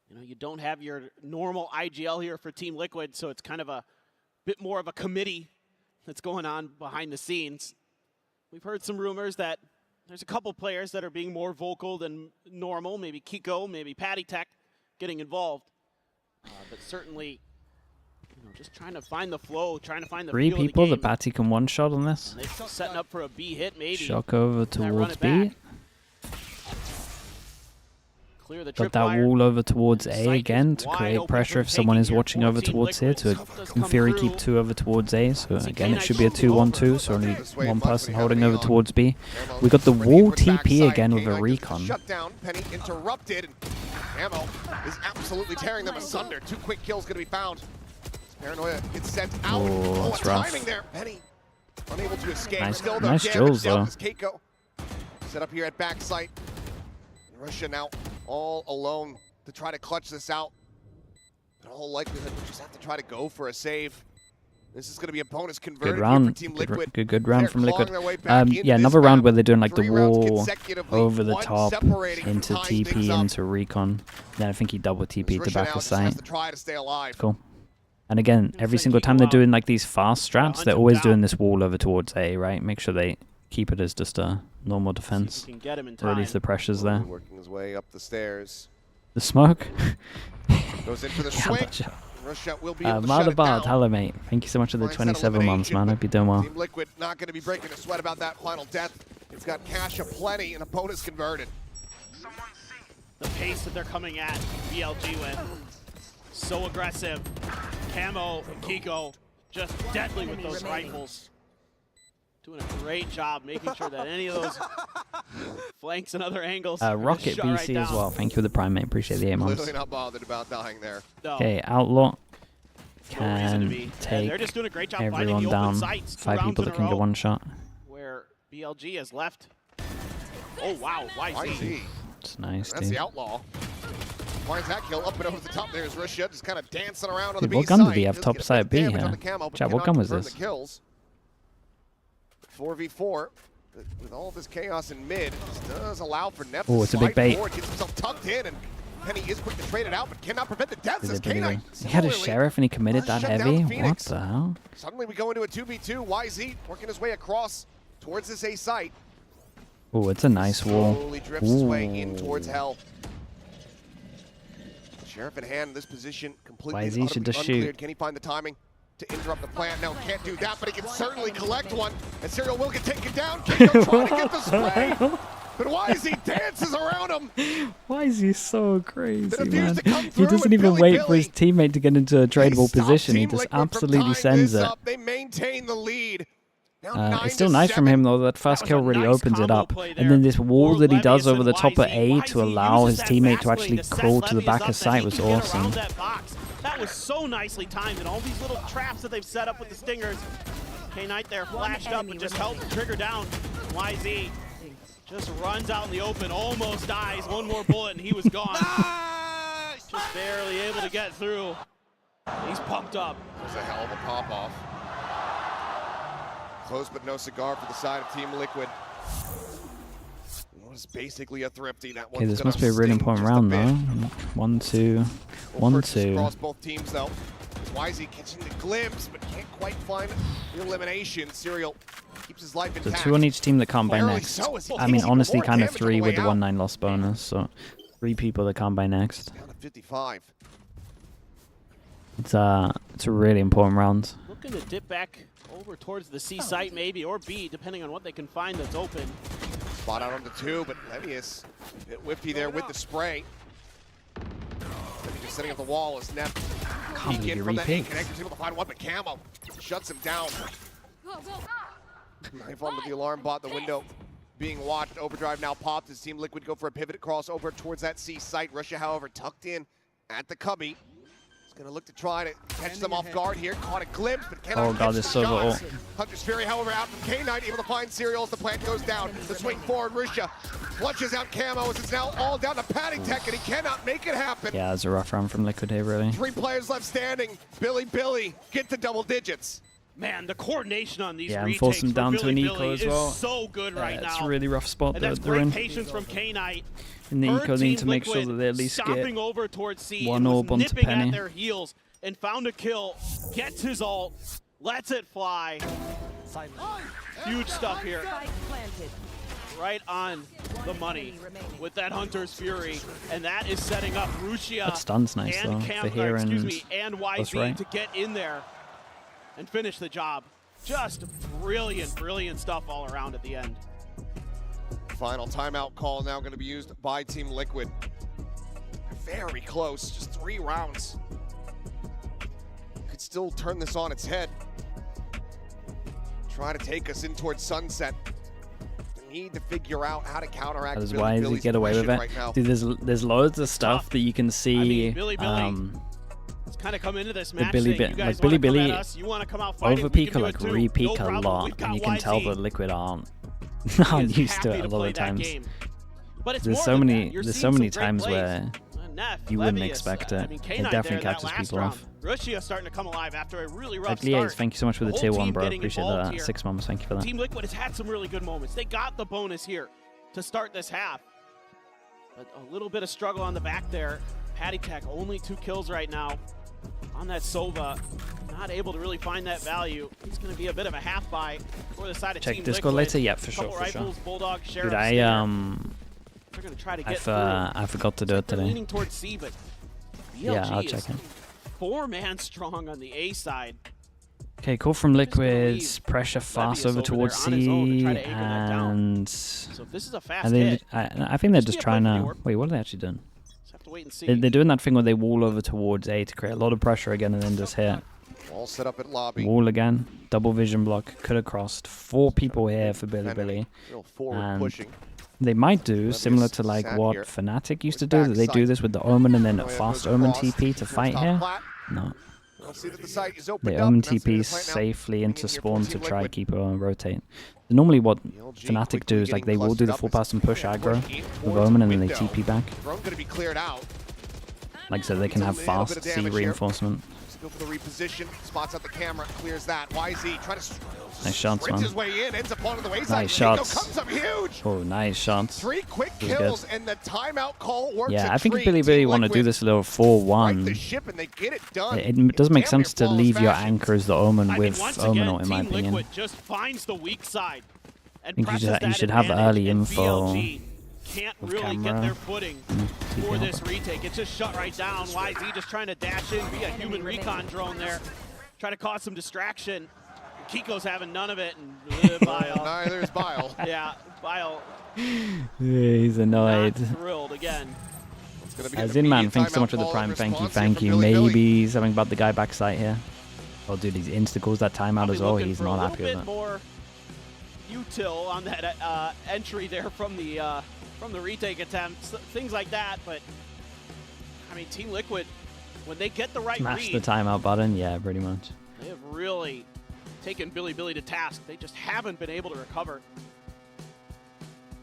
You know, you don't have your normal IGL here for Team Liquid, so it's kind of a bit more of a committee that's going on behind the scenes. We've heard some rumors that there's a couple players that are being more vocal than normal, maybe Kiko, maybe Patty Tech getting involved. But certainly, you know, just trying to find the flow, trying to find the 3 feel of the people game. that Batty can one-shot on this. And they're setting up for a B hit, maybe. Shock over Then run towards it B. back. Clear the Got that tripwire. wall over towards A Site again is to wide create open pressure for if someone taking is here. watching over 14 towards here Liquid. to, Stuff does in come theory, through. keep 2 over towards A. So See again, it K9 should be a should move 2-1-2, over. so only This way, one Mud, person we have holding it over on. towards B. Ammo We got the sprinting wall towards the TP backside. again with a K9 recon. Shut down. Penny interrupted. Ammo is absolutely tearing them asunder. 2 quick kills going to be found. Paranoia gets sent out. Oh, that's rough. Timing there. Penny unable to escape. Nice- Still nice no Jules, damage though. dealt as Keiko set up here at backside. Russia now all alone to try to clutch this out. In all likelihood, we'll just have to try to go for a save. This is going to be a bonus converted Good here for round. Team Good, Liquid. good round They're from clawing Liquid. their way back in Yeah, this another round map. where they're doing like the 3 rounds wall consecutively, over the 1 top separating to into tie things TP up. into recon. Then I think he double TP to Russia back now of just has sight. to try to stay alive. Cool. And again, every say single Kiko time they're out. doing like these fast strats, hunt they're him always down. doing this wall over towards A, right? Make sure they keep it as just a normal defense. You can get him in time. Release the pressures there. Working his way up the stairs. The smoke. Goes in for the Yeah, swing. but yeah. Russia will be able to shut Mother it Bard, down. hello mate. Thank you so much for the Finds that 27 months, elimination, man. but Hope you're doing well. Team Liquid not going to be breaking a sweat about that final death. It's got cash aplenty and a bonus converted. The pace that they're coming at BLG with. So aggressive. Camo and Kiko just deadly with those rifles. Doing a great job making sure that any of those flanks and other angles are Rocket shot BC right as down. well. Thank you for the prime, mate. Appreciate the 8 months. Clearly not bothered about dying there. No, Okay, Outlaw no reason to can be. And take they're just doing a great job finding everyone the open down. sites. 2 5 rounds people in that a can get row one shot. Where BLG has left. Oh wow, YZ. YZ. It's nice, That's dude. the outlaw. Finds that kill up and over the top. There's Russia just kind of dancing around on the Dude, B what gun did side. he have Does top get a side bit of B damage on here? the camo, but Chat, what cannot gun was confirm this? The kills. 4v4. With all this chaos in mid, this does allow for Neff Oh, to it's a slide big bait. forward, gets himself tucked in, and Penny is quick to trade it out, but cannot prevent the deaths as Did K9. he had a Similarly, sheriff and he committed that shut down heavy? What Phoenix. the hell? Suddenly we go into a 2v2. YZ working his way across towards this A site. Oh, it's a nice wall. Slowly drifts his way in Ooh. towards hell. Sheriff in hand in this position, completely YZ should just uncleared. shoot. Can he find the timing to interrupt the plan? No, can't do that, but he can certainly collect one. And Serial will get taken down. Kiko trying to get the spray. But YZ dances around him. Why is he so crazy, appears man? to come He through, doesn't and even Billy wait for his teammate to get into a They tradable stop position. He Team just Liquid from absolutely tying sends this it. up. They maintain the lead. Now It's still nice from him though. That first was kill a really nice opens it combo up, play and there then this wall for that he does Levius over and the top of YZ. A to YZ allow his uses that teammate fast to actually play set crawl to the Levius back up of that sight he was can get awesome. around that box. That was so nicely timed, and all these little traps that they've set up with the stingers. K-Knight there flashed up and just held the trigger down. YZ just runs out in the open, almost dies. One more bullet and he was gone. Just barely able to get through. He's pumped up. It was a hell of a pop-off. Close but no cigar for the side of Team Liquid. It was basically a thrifty. That Okay, one's this gonna must be a really sting important just a round bit. though. 1-2, We'll purchase 1-2. across both teams though. YZ catching the glimpse, but can't quite find the elimination. Serial keeps his life So intact. 2 on each team that can't buy Clearly next. so, as he I takes mean, even honestly, more kind of damage on 3 the with way the out. 1-9 loss bonus. So 3 people that can't buy next. Down to 55. It's a really important round. Looking to dip back over towards the C site maybe, or B, depending on what they can find that's open. Spot out on the 2, but Levius a bit whiffy there with the spray. Just setting up the wall as Neff Can't peek believe in he from that repeats. connector, able to find one, but Camo shuts him down. Go, go. Knife onto the alarm bot, the window being watched. Overdrive now popped as Team Liquid go for a pivot across over towards that C site. Russia, however, tucked in at the cubby. He's gonna look to try to catch them off guard here. Caught a glimpse, but cannot Oh catch god, the this Sova shots. ult. Hunter's Fury, however, out from K9, able to find Serial as the plant goes down. The swing forward, Russia clutches out Camo as it's now all down to Patty Tech, and he cannot make it happen. Yeah, it's a rough round from Liquid here, really. 3 players left standing. Billy, get to double digits. Man, the coordination on these Yeah, and retakes force them down for to an Billy eco Billy as is well. so good right It's now. a really rough spot And that that's they're great in. patience from K-Knight. In the Heard eco, they need Team to make sure Liquid that they at least stomping get over towards C one and was orb onto nipping Penny. at their heels and found a kill, gets his ult, lets it fly. Huge stuff here. Spike planted. Right on the money with that Hunter's Fury, and that is setting up Rushia That stun's nice, and though, for here and That's YZ right. to get in there and finish the job. Just brilliant stuff all around at the end. Final timeout call now going to be used by Team Liquid. Very close, just 3 rounds. Could still turn this on its head. Try to take us in towards sunset. Need to figure out how to counteract As Billy why does he Billy's get away with aggression it? right now. Dude, there's loads of stuff Tough. that you can see. I mean, Billy It's kind of come into this match Billy saying, Bi- you guys like Billy wanna come Billy at us, you want to come out fighting, over we peak can or do like it too. re-peak No a problem. lot, We've got and you can tell YZ. that Liquid aren't He aren't is used to happy it a play lot of that times. game. But it's There's more so than many that. You're there's seeing so many some great times plays. where Neff, you wouldn't Levius, expect I it. mean, It K9 definitely there in that catches last people round. off. Rushia starting to come alive after a really rough Like Liaise, start. thank you so much for the whole tier 1, team bro. getting Appreciate involved that. here. 6 months, thank you for that. Team Liquid has had some really good moments. They got the bonus here to start this half. But a little bit of struggle on the back there. Patty Tech only 2 kills right now on that Sova. Not able to really find that value. He's going to be a bit of a half buy for the side of Check Team Discord Liquid. later? Yeah, for sure, Couple for sure. rifles, Bulldog, Sheriff. Dude, They're going to try to get through. I forgot to do it They're today. leaning towards C, but BLG Yeah, I'll is check it. 4-man strong on the A side. Okay, call from Just gonna Liquid. leave Pressure fast Levius over over towards there on his own to C, try to anchor that down. and So if this is a fast I think hit, I think they're Just just be a trying play for the to. orb. Wait, what are they actually doing? just have to wait and see. They're doing that thing where they wall over towards A to create a lot of pressure again, and then just hit. All set up at lobby. Wall again. Double vision block. Could have crossed. 4 people here for Billy Defending, Billy. Real forward And pushing. They might do Levius similar to like sat what here. Fnatic used to Was do. back That they do sight. this with the Omen and then a Oh, yeah, fast goes Omen across. TP to Here's fight top here. plat. No. We'll see that the site is opened They up, Omen and that's the TPs right now. safely into Getting here spawn from to Team try Liquid. keep rotate. Normally what BLG Fnatic quickly do is like they getting will do the clustered full up. pass and push Yeah, aggro push in with towards Omen and then they window. TP back. Drone going to be cleared out. Like so they can have Doing a little bit fast of C damage here. reinforcement. Let's go for the reposition. Spots out the camera, clears that. YZ trying to Nice shots, sprint man. his way in, ends up onto the wayside. Nice Nico shots. comes up huge. Oh, nice shots. 3 quick was good. kills, and the timeout call works. Yeah, a I think if treat. Billy Billy Team want to do Liquid this little right the 4-1, ship, and they get it done. it does make Damn sense near to leave your flawless anchor as the Omen I mean, with once Omen again, ult, in my Team opinion. Liquid just finds the weak side and I think presses you that should have advantage, early and info BLG can't with really get camera. their footing for TP this help. retake. It's just shut right down. YZ just trying to dash in, be a human recon drone there, try to cause some distraction. Kiko's having none of it, and Bile. Neither is Bile. Yeah, Bile He's annoyed. not thrilled again. It's gonna be As an in, man, immediate thanks so much timeout for the call prime. in Thank you, response here thank from you. Billy Billy. Maybe something about the guy backside here. Oh, dude, he's insta-calls that timeout Probably as well. looking He's for a not little happy with bit it. more util on that entry there from the retake attempt, things like that. But I mean, Team Liquid, when they get the right Smash read, the timeout button. Yeah, pretty much. they have really taken Billy Billy to task. They just haven't been able to recover.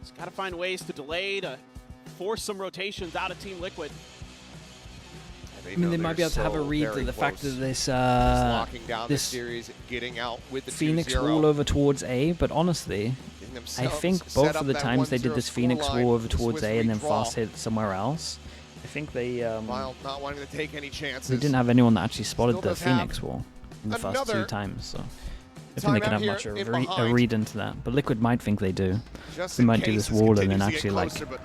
Just got to find ways to delay, to force some rotations out of Team Liquid. I mean, they might be able to have a read to the fact that this locking down the this series, getting out with the Phoenix 2-0. wall over towards A, but honestly, Getting I themselves think set both up of the that times they 1-0 did this Phoenix scoreline wall over with a towards swift A and then redraw. fast hit somewhere else, I think they While not wanting to take any chances. they didn't have anyone that actually spotted Still the does have Phoenix wall in the first 2 another times, so I think they could timeout have here much of in a behind. read into that. But Liquid might think they do. Just They in might do case this wall and then continues to get actually, like, closer, but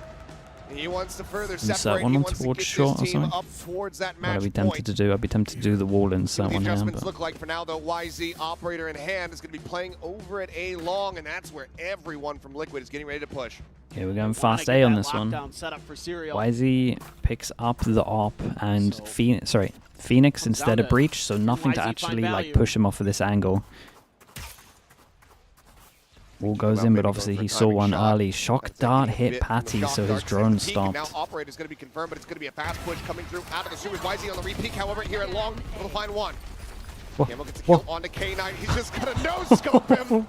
he wants to further insert separate. one He on wants to towards get short or this team something. up towards that What match I'd be tempted point. to do. I'd be tempted to do the wall insert The one here. adjustments But look like for now, though, YZ operator in hand is going to be playing over at A long, and that's where everyone from Liquid is getting ready to push. okay, we're going They wanna fast get A on that this one. lockdown set up for Serial. YZ picks up the op and So- Phoenix Comes instead down of to Breach, so nothing to YZ find actually like value. push him off of this angle. Wall goes about in, maybe but obviously going he for a saw timing one shot. early. Shock That's dart taking a hit bit from the Patty, shock so his dart. drone Second peek, and stopped. Now operator is going to be confirmed, but it's going to be a fast push coming through out of the sewers. YZ on the repeat, however, here at long, will find one. Whoa, Camel gets a whoa. kill onto K9. He's just going to no-scope him.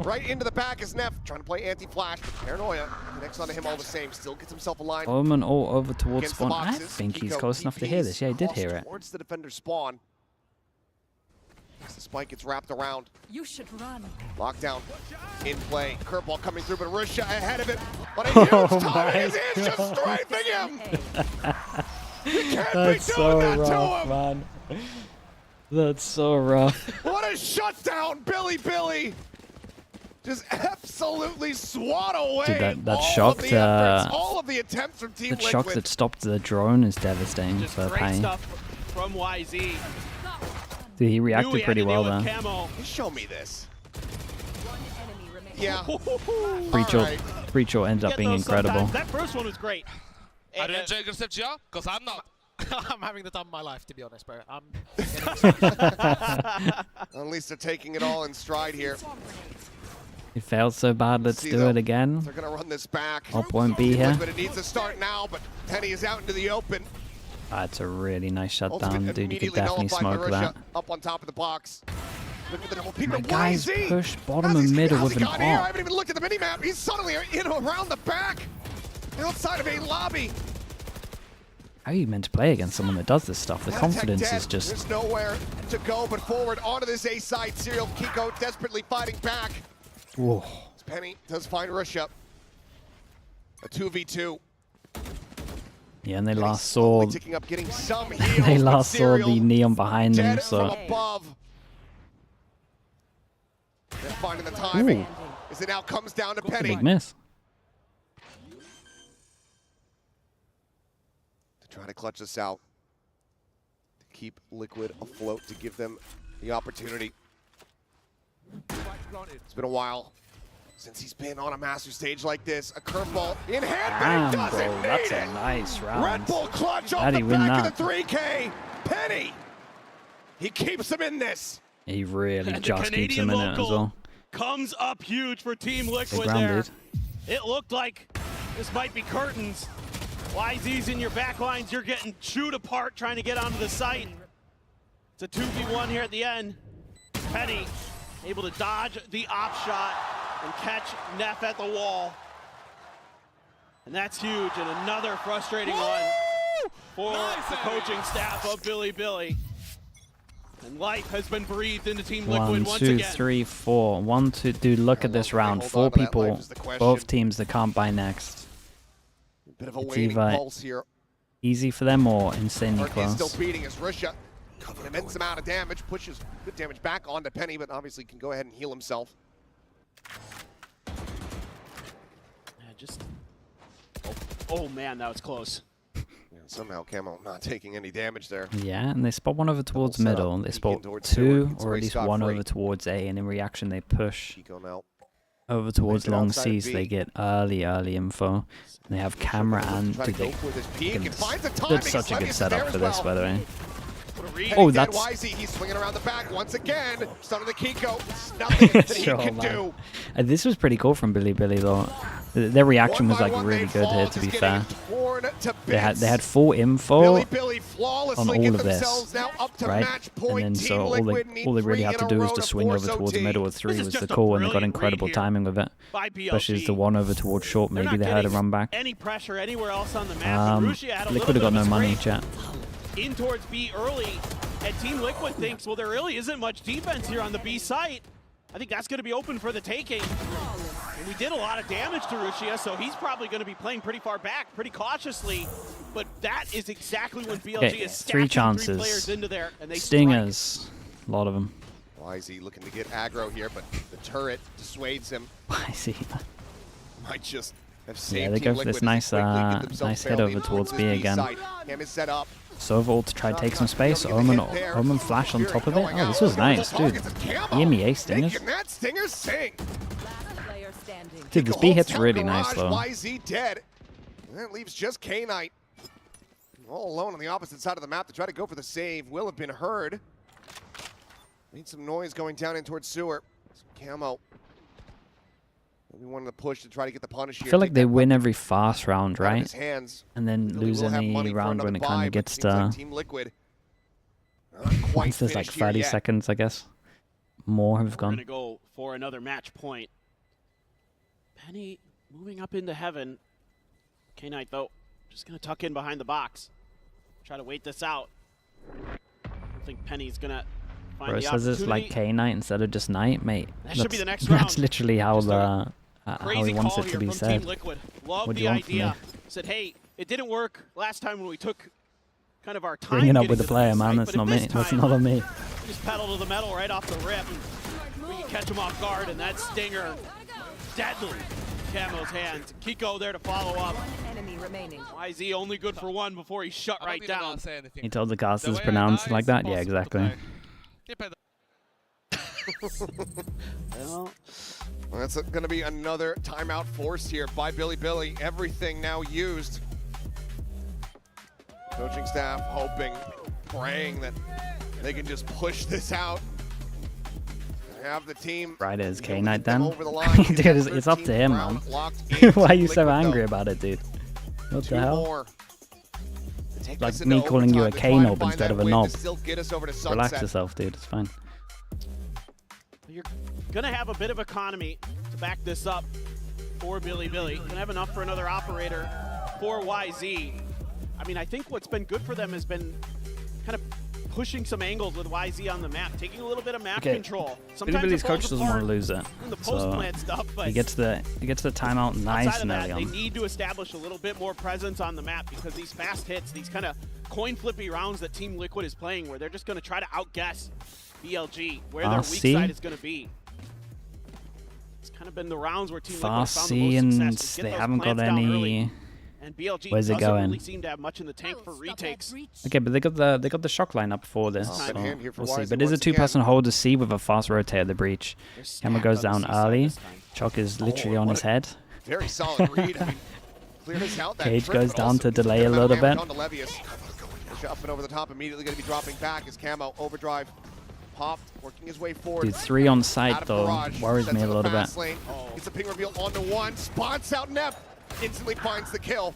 Right into the back is Neff, trying to play anti-flash, but Paranoia connects onto him all the same. Still gets himself aligned. Bowman all over towards Against the spawn. I boxes. think he's Kiko close enough to hear TPs this. Yeah, he did across hear it. towards the defender's spawn. As the spike gets wrapped around. You should run. Lockdown in play. Curveball coming through, but Russia ahead of it. But a huge time in his hands, just strafing him. You can't That's be so doing that to rough, him. man. That's so rough. What a shutdown, Billy. Just absolutely swat away. Dude, that all shock, of the efforts, all of the attempts from Team The shock Liquid. that stopped the drone is devastating Just for great Patty. stuff from YZ. Dude, he Knew reacted he had pretty to well deal with there. Camo. Show me this. One enemy remains. Yeah. Breach ult ended up Get being those incredible. sometimes. That first one was great. Are you enjoying yourself, Gio? Because I'm not. I'm having the time of my life, to be honest, bro. At least they're taking it all in stride here. It failed so bad, let's See, do though, it again. They're going to run this back. Op won't be here. But it needs to start now, but Penny is out into the open. That's a really nice shutdown, Ultimate dude. You could immediately definitely nullified by smoke Russia that. up on top of the box. Look at the double peek. My but guys YZ, push bottom how's and he- middle how's with he an got here? I op. haven't even looked at the minimap. He's suddenly in around the back, outside of a lobby. How are you meant to play against someone that does this stuff? The Tech confidence dead. is just... There's nowhere to go but forward onto this A side. Serial Kiko desperately fighting back. Whoa. Penny does find Russia. A 2v2. Yeah, and they Penny last slowly saw... ticking up, getting some heals. They but last saw Serial the neon behind them, dead so... from above. They're finding the timing. Ooh. As it now comes down to That's a Penny. big miss. To try to clutch this out. To keep Liquid afloat, to give them the opportunity. It's been a while since he's been on a master stage like this. A curveball in hand, but Damn, he doesn't bro, need that's it. a nice round. Red Bull clutch off How'd the he win back that? of the 3K. Penny. He keeps him in this. He really And the just keeps Canadian him in it as local well. comes up huge for Team Big Liquid round, there. dude. It looked like this might be curtains. YZ's in your back lines. You're getting chewed apart trying to get onto the site. It's a 2v1 here at the end. Penny able to dodge the op shot and catch Neff at the wall. And that's huge, and another frustrating one for the coaching staff of Billy. And life has been breathed into Team Liquid 1, once 2, again. 3, 4. 1, 2. Dude, look at this round. Hold 4 on to that people, life is the question. both teams that can't buy next. Bit of a It's waning either pulse here. easy for them or insanely Ark is still close. beating as Russia, an immense amount of damage, pushes good damage back onto Penny, but obviously can go ahead and heal himself. Yeah, just. Oh man, that was close. Yeah, somehow Camo not taking any damage there. Yeah, and they spot one over towards setup, middle. They peeking spot towards 2 sewer, gets or away at least scot-free. 1 over towards A, and in reaction they push Kiko now. over towards it long outside of C's. B. They get early info. And they have camera and... Try to Dude, go for this peek and goodness. finds the timing. That's such a Slendius good is setup there for as this, by well. the way. What a read. Penny Oh, dead, that's- YZ, he's swinging around the back once again. Son of the Kiko. There's nothing that he Sure, can man. do. This was pretty cool from Billy though. Their reaction was like One by one, really they good fall, here, just to be getting fair. torn to They had bits. full info Billy flawlessly on all get of this, themselves now up to right? match point. And then Team so Liquid need all they really 3 had in to a do row was to swing force over towards the OT. middle with 3 This is was the just a call, and they got brilliant incredible read here timing with it. By BLG. Especially as the 1 over towards short, They're maybe not they had a getting run back. Any pressure anywhere else on the map. And Russia had a Liquid little have bit got of no a money, scrape chat. in towards B early, and Team Liquid thinks, well, there really isn't much defense here on the B site. I think that's going to be open for the taking. And we did a lot of damage to Rushia, so he's probably going to be playing pretty far back, pretty cautiously. But that is exactly when BLG Okay, is three stacking chances. 3 players into there, and they Stingers. A lot of them. YZ looking to get aggro here, but the turret dissuades him. I see. Might just have saved Yeah, they Team go for Liquid this as they nice, quickly get themselves nice hit barreled over into towards this B B again. side. Cam is set up. Sova to try to take some space. Omen flash on top of it. Oh, this was nice, dude. EMEA Stingers. Making that Stinger sing. Last player standing. Dude, this B hit's really nice, though. YZ dead. And that leaves just K-Knight all alone on the opposite side of the map to try to go for the save. Will have been heard. Need some noise going down in towards sewer. Some camo. Maybe wanted to push to try to get the punish here. I feel like they win every fast round, out of his right? hands. And then Really lose will have any money for round when another it kind buy, of but gets seems like to... Team Liquid not quite Once there's like finished here 30 yet. seconds, I guess. More have We're going gone. to go for another match point. Penny moving up into heaven. K-Knight, though, just going to tuck in behind the box. Try to wait this out. I don't think Penny's going to find Bro the says it's like opportunity. K-Knight instead of just Knight, mate. That should be the next That's round. literally how Just the how Crazy he wants call it to here be from said. Team Liquid. Love What do the you want from idea. me? Said, hey, it didn't work last time when we took kind of our time. Bring it up getting with the to player, man. site, That's but not this me. That's time, not on me. Just pedal to the metal right off the rip. We can catch him off guard, and that Stinger, deadly. Camo's hands. Kiko there to follow up. One enemy remaining. YZ only good for one before he shut right down. He told the casters way I pronounce it die like is that? Yeah, impossible to exactly. play. Well, Well, that's going to be another timeout forced here by Billy. Everything now used. Coaching staff hoping, praying that they can just push this out. Have the team. Right, is you know, K-Knight get them then? over the line, Dude, get that it's up to 13th him, round man. locked in. Why are you so Liquid, angry though. about it, dude? What Two the hell? more. To take Like us me into calling you a overtime to try and K-knob find instead that of a win to knob. still get us over to Relax sunset. yourself, dude. It's fine. you're going to have a bit of economy to back this up for Billy. Going to have enough for another operator for YZ. I mean, I think what's been good for them has been kind of pushing some angles with YZ on the map, taking a little bit of map control. Sometimes Billy's it falls coach doesn't want to apart lose it. in the So post-plant stuff, but he gets the timeout nice outside of and that, early they on. need to establish a little bit more presence on the map because these fast hits, these kind of coin flippy rounds that Team Liquid is playing, where they're just going to try to outguess BLG, where their weak C. side is going to be. It's kind of been the rounds where Team Liquid has Fast found the C, most and success. To they get those haven't got plants down early. any. And BLG Where's it doesn't going? really seem to have much in the tank for retakes. Okay, but they got the shock line up for this. Oh, So good hand here for we'll see. YZ But it is a once two-person again. hold to C with a fast rotate at the breach. They're Camera stacked goes on the down C side early. this time. Chock is literally on what his a- head. Very solid read. I mean, clears out that Cage trip, goes but down also to gets a delay good a amount of little damage bit. onto Levius. Push up and over the top, immediately going to be dropping back as Camo overdrive popped, working his way forward. Dude, 3 on Out site of though garage, worries sets me a up the little bit. fast lane, gets a ping reveal onto one, spots out Nep, instantly finds the kill.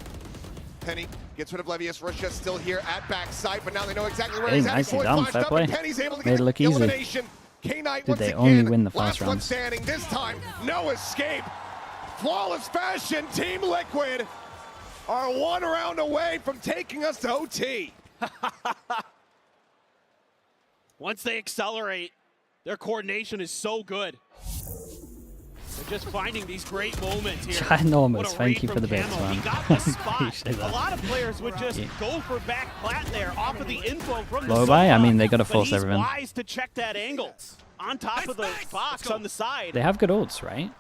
Penny gets rid of Levius. Russia still here at backside, but now they know exactly where Hey, he's at. nicely Boy done, flashed fair up, and play. Penny's able to Made get it look the easy. elimination. K-Knight Dude, once they again, only win the last fast one rounds. standing. This time, no escape. Flawless fashion. Team Liquid are one round away from taking us to OT. Once they accelerate, their coordination is so good. They're just finding these great moments here. Ginormous. What a Thank read you for from the bits, Camo. He man. got the spot. Appreciate A that. lot of players would just Yeah. go for back plat there off of the info from the Low buy? I Sova, mean, they gotta but force he's everyone. wise to check that angle on top of the box on the side. They have good ults, right?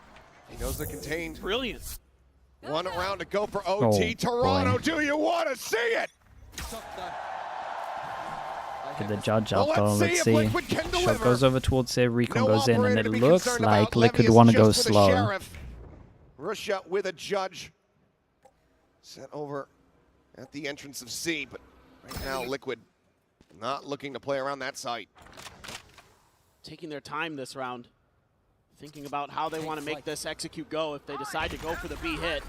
He knows they're contained. Brilliant. One round to go for OT. Oh, Toronto, boy. do you want to see it? Get the judge Well, up though. let's Let's see see. if Liquid can Shot deliver. goes over towards here. Recon No goes in, and operator it to be looks concerned like about. Liquid Levius want to go just with a slow. sheriff. Russia with a judge. Set over at the entrance of C, but right now Liquid not looking to play around that site. Taking their time this round. Thinking about how they want to make this execute go if they decide to go for the B hit.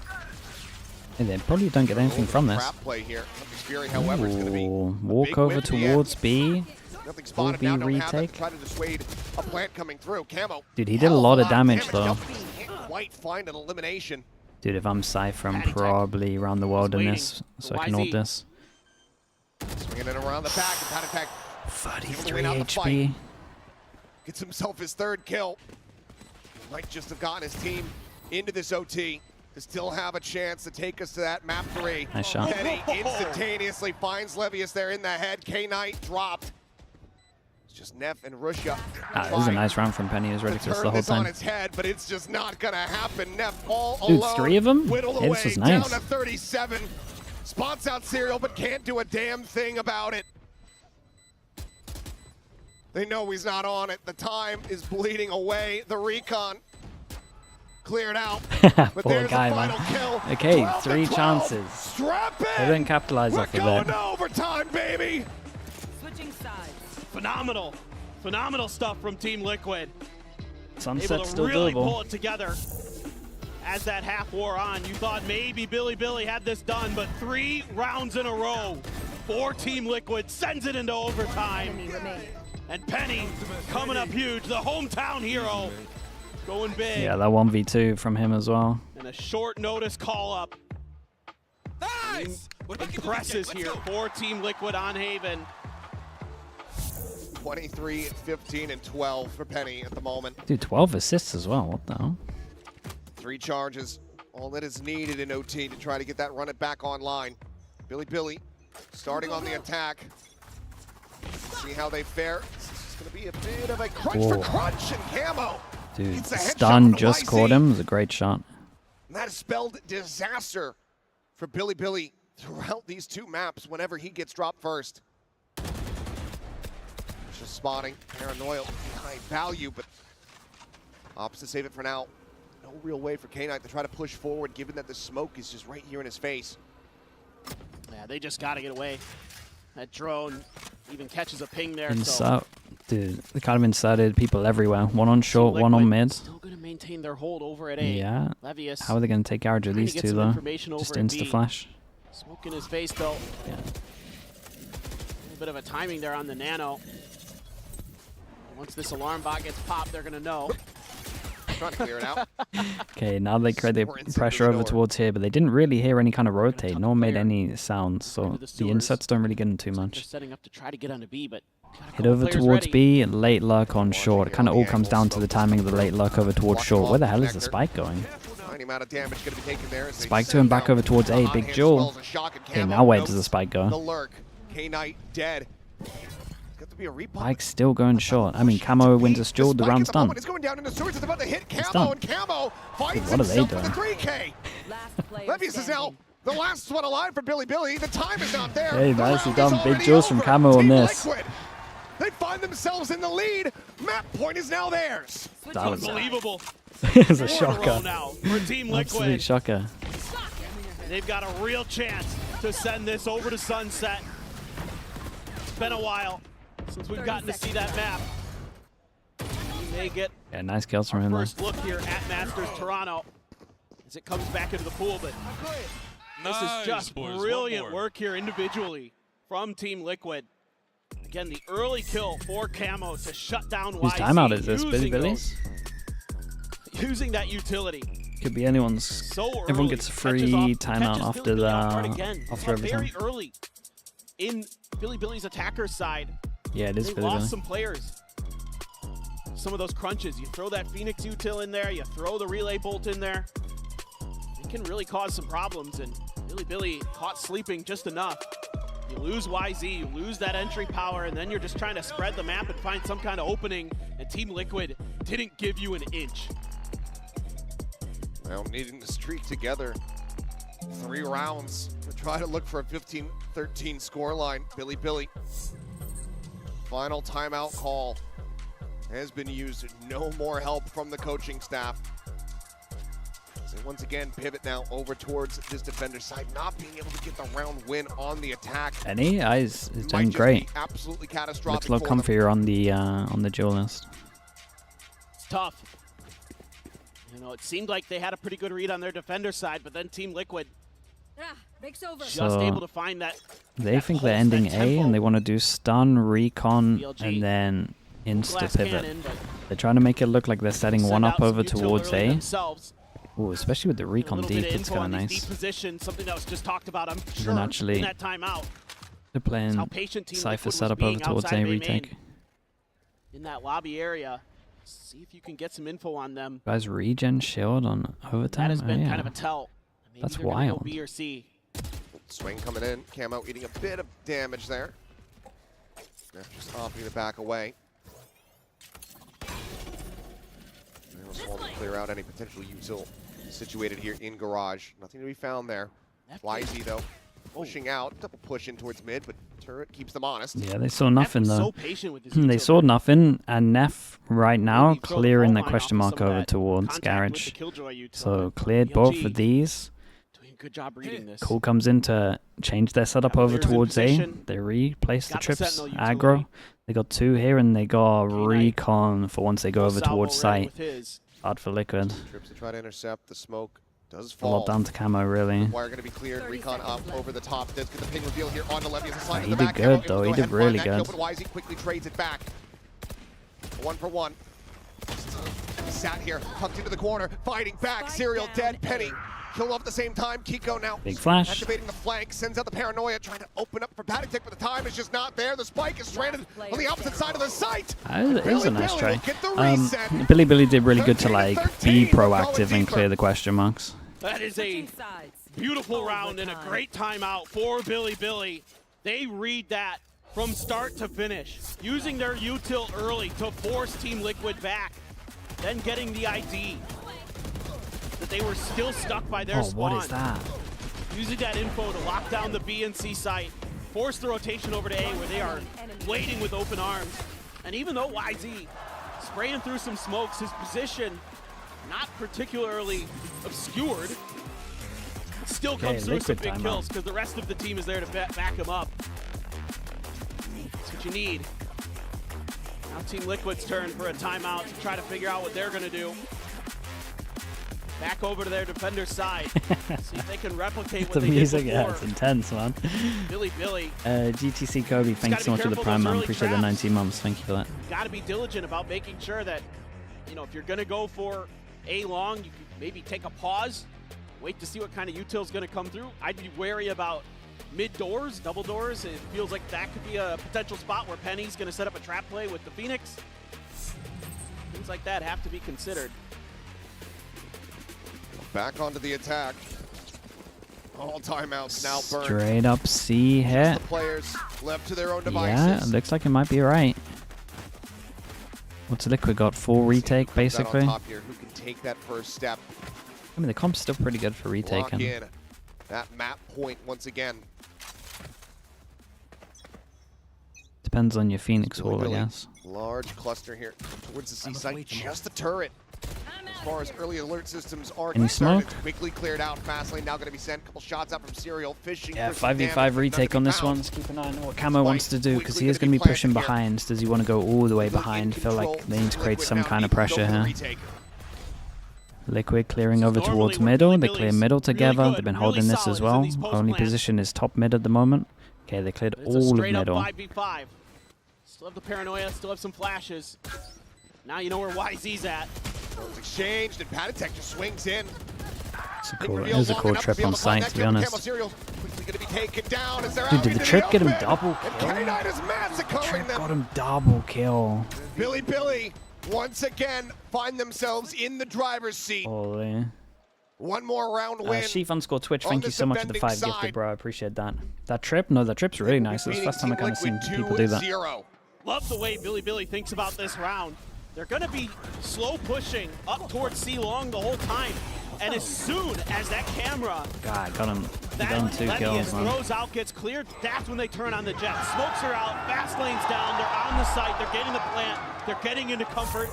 And they probably don't get anything from this. Trap play here. Hunter's Fury, however, is going to be Ooh, a walk big over win at the end. towards B. Nothing spotted B now. Don't have that retake. to try to dissuade a plant coming through. Camo. Dude, he did a lot of damage though. Can't quite find an elimination. Dude, if I'm Cypher, I'm Patty tech. probably around the world in waiting this, so for I can hold YZ. this. Swinging it around the back. And Pat attack 33 win out the HP. fight. Gets himself his third kill. Might just have gotten his team into this OT to still have a chance to take us to that map 3. Nice shot. Penny instantaneously finds Levius there in the head. K-Knight dropped. It's just Neff and Russia. This is a nice round from Penny. He was ready for this the whole Turn this on time. its head, but it's just not gonna happen. Neff all Dude, alone. 3 of them? Whittled Yeah, away, this was down nice. to 37. Spots out Serial, but can't do a damn thing about it. They know he's not on it. The time is bleeding away. The recon cleared out. But Poor there's guy, the final man. kill. Okay, 12 to 3 12. chances. Strap in. They didn't capitalize We're off of going it. to overtime, baby. Switching sides. Phenomenal stuff from Team Liquid. Able Sunset's to still really doable. pull it together. As that half wore on, you thought maybe Billy had this done, but 3 rounds in a row for Team Liquid sends it into overtime. Enemy remaining. And Penny coming up huge, the hometown hero, going big. Yeah, that 1v2 from him as well. And a short notice call up. Nice! We're back into the Impresses game. Let's here go. for Team Liquid on Haven. 23, 15, and 12 for Penny at the moment. Dude, 12 assists as well. What the hell? 3 charges, all that is needed in OT to try to get that run it back online. Billy starting on the attack. See how they fare. This is going to be a bit of a crunch for Whoa. Crunch and Camo. Dude, It's a the headshot stun from just YZ. caught him. It was a great shot. And that spelled disaster for Billy throughout these 2 maps whenever he gets dropped first. Just spotting, Paranoia, high value, but opts to save it for now. No real way for K-Knight to try to push forward given that the smoke is just right here in his face. Yeah, they just got to get away. That drone even catches a ping there. Inside. Dude, they kind of inserted people everywhere. One on short, one on mid. Still going to maintain their hold over at A. Yeah. Levius. How are they going to take carriage of trying to these get 2 some though? information over Just at B. insta-flash. Smoke in his face though. Yeah. A little bit of a timing there on the nano. Once this alarm bot gets popped, they're going to know. Trying to clear it out. Okay, now they create the Sprints into pressure the over door. towards here, but they didn't really hear any kind of rotate, tough nor made player. any sounds, so Into the the sewers. insets don't really get them too They're much. setting up to try to get onto B, but got a Hit couple over players towards ready. B, and late luck on short. It here kind of on all the comes angle, down to the smoke timing of the through. late luck over towards Watch short. ball Where the hell is the connector. spike going? Tiny amount of damage going to be taken there. As they Spike to send him back out over towards the A, hot big hand jewel. swells, a shock, and Okay, Camo now where does notes the spike The go? lurk. K-Knight dead. Got to be a replay. Spike's still going short. I mean, Camo wins this duel, the round's done. It's going down into sewers. It's about to hit It's Camo, done. and Camo finds what are they himself with a doing? 3K. Last player Levius is now standing. the last one alive for Billy. The time is not there. Hey, The nicely round is done. Big already jewels from over. Camo on Team this. Liquid. They find themselves in the lead. Map point is now theirs. Switching That was- sides. Unbelievable. It was a 4 in a row shocker. now for Team Absolute Liquid. shocker. They've got a real chance to send this over to Sunset. It's been a while since we've 30 gotten to see that map. We may get Yeah, nice kills from our him there. first look here at Masters Toronto as it comes back into the pool, but this Nice, is just boys. One brilliant more. work here individually from Team Liquid. Again, the early kill for Camo to shut down Whose YZ. timeout is this? using Billy's? Using that utility. Could be anyone's. So early. Everyone gets a free Catches off- timeout catches after Billy the off guard again. after Very everything. early in Billy's attacker side. Yeah, it is They Billy. lost some players. Some of those crunches. You throw that Phoenix util in there, you throw the relay bolt in there. It can really cause some problems, and Billy caught sleeping just enough. You lose YZ, you lose that entry power, and then you're just trying to spread the map and find some kind of opening, and Team Liquid didn't give you an inch. Well, needing to streak together 3 rounds to try to look for a 15-13 scoreline. Billy. Final timeout call has been used. No more help from the coaching staff. As they once again pivot now over towards this defender side, not being able to get the round win on the attack. Penny, he's Might doing just great. be absolutely catastrophic. Looks a lot for them. comfier on the duel list. It's tough. You know, it seemed like they had a pretty good read on their defender side, but then Team Liquid Breaks over. just So, able to find that. They think they're pulse, that ending A, tempo. and they want to do stun, recon, BLG. and then insta Glass pivot. cannon, but They're trying to make it look like they're setting send one out up some over util towards early A. themselves. Ooh, especially with the A recon little bit deep, of it's info kind of on these nice. deep position, something that was just talked about, I'm Then sure, actually- in that timeout. They're How playing patient Team Cypher Liquid was setup being over towards outside A of A main retake. in that lobby area. See if you can get some info on them. Guys, regen shield on overtime. That has been yeah. kind of a tell. Maybe That's they're gonna go wild. B or C. Swing coming in. Camo eating a bit of damage there. Just opting to back away. They also want to clear out any potential util situated here in garage. Nothing to be found there. YZ though, pushing out, double push in towards mid, but turret keeps them honest. Yeah, they saw nothing Neff was though. so patient with his They util saw there. nothing, and Neff right now Maybe throw the clearing fault the line question off of mark some of over that towards contact garage. with the Killjoy util. So cleared both of these. Doing a good job reading this. Cool comes in to change their setup over Cavaliers in towards A. position. They replace the Got the trips Sentinel aggro. utility. They got 2 here, and they got K-Knight. recon for once they go over Salvo towards ready site. with his. Hard for Liquid. Trips to try to intercept. The smoke does A fall. lot down to camo, really. Wire going to be cleared. 30 Recon up seconds left. over the top. Does get the ping reveal here on the left. He's assigned He to the did back. good, Camo able to though. go He ahead did and find really that kill, good. but YZ quickly trades it back. 1-for-1. Sat here, tucked into the corner, fighting back. Spike Serial down dead. A. Penny killed off at the same time. Kiko now Big flash. activating the flank, sends out the paranoia, trying to open up for Patek, but the time is just not there. The spike is stranded on the opposite side of the site. It was a nice Billy try. will get the reset. Billy did really good to 13 to like be 13, we're going proactive and deeper. clear the question marks. That is a Switching sides. beautiful round and a Overtime. great timeout for Billy. They read that from start to finish, using their util early to force Team Liquid back, then getting the ID that they were still stuck by their Oh, spawn. what is that? Using that info to lock down the B and C site, force the rotation over to A where they are waiting with open arms. And even though YZ spraying through some smokes, his position not particularly obscured, still Okay, comes through some Liquid big timeout. kills because the rest of the team is there to back him up. That's what you need. Now Team Liquid's turn for a timeout to try to figure out what they're going to do. Back over to their defender's side. See if they can replicate The what they music, did yeah, before. it's intense, man. Billy. GTC Kobe, thanks so much for the careful prime, those man. early Appreciate the traps. 19 months. Thank you for that. Got to be diligent about making sure that, you know, if you're going to go for A long, you can maybe take a pause, wait to see what kind of util's going to come through. I'd be wary about mid doors, double doors. It feels like that could be a potential spot where Penny's going to set up a trap play with the Phoenix. Things like that have to be considered. Back onto the attack. All timeouts now burned. Straight up C hit. The players left to their own Yeah, devices. looks like it might be right. What's Liquid got? Full retake, That basically. on top here, who can take that first step, I mean, the comp's still pretty good for lock retaking. in that map point once again. Depends on your Phoenix Billy wall, I Billy. guess. Large cluster here towards the C site, just the turret. As far as early alert systems are Any concerned, smoke? it's quickly cleared out. Fastlane now going to be sent. A couple shots out from Serial, fishing Yeah, for some 5v5 damage, retake none on to be this found. one. Let's keep an eye on what Camo wants to do, because Quickly he is gonna going be to be pushing planted here. behind. Does he want to go all the way Liquid behind? in Feel like control. they need to create Liquid some now kind of needs to go pressure for the here. retake. Liquid clearing This is over normally towards where middle. Billy They Billy's clear middle really together. good, They've been really holding this solid as is in well. these post Only plants. position is top mid at the moment. Okay, they cleared It's all a of straight up middle. 5v5. Still have the paranoia, still have some flashes. Now you know where YZ's at. It's exchanged, and Patek just swings in. It's a Ping cool, reveal it was a long cool enough trip be able on to find site, that to be kill. honest. Camo Serial quickly going to be taken down as they're Dude, out did the into trip get him open. double And kill? K-Knight is massacring them. Got him double kill. Billy once again find themselves in the driver's seat. Holy. One more round win. Sheaf _ Twitch, on thank you this so much for the defending 5 gifted, side. bro. I appreciate that. That trip? No, that trip's really nice. It's the first time I kind of seen people do that. 2-0. Love the way Billy thinks about this round. They're going to be slow pushing up towards C long the whole time. And as soon as that camera, God, got him. He that got him 2 kills, Levius man. throws out, gets cleared, that's when they turn on the jet. Smokes are out, fast lane's down, they're on the site, they're getting the plant, they're getting into comfort,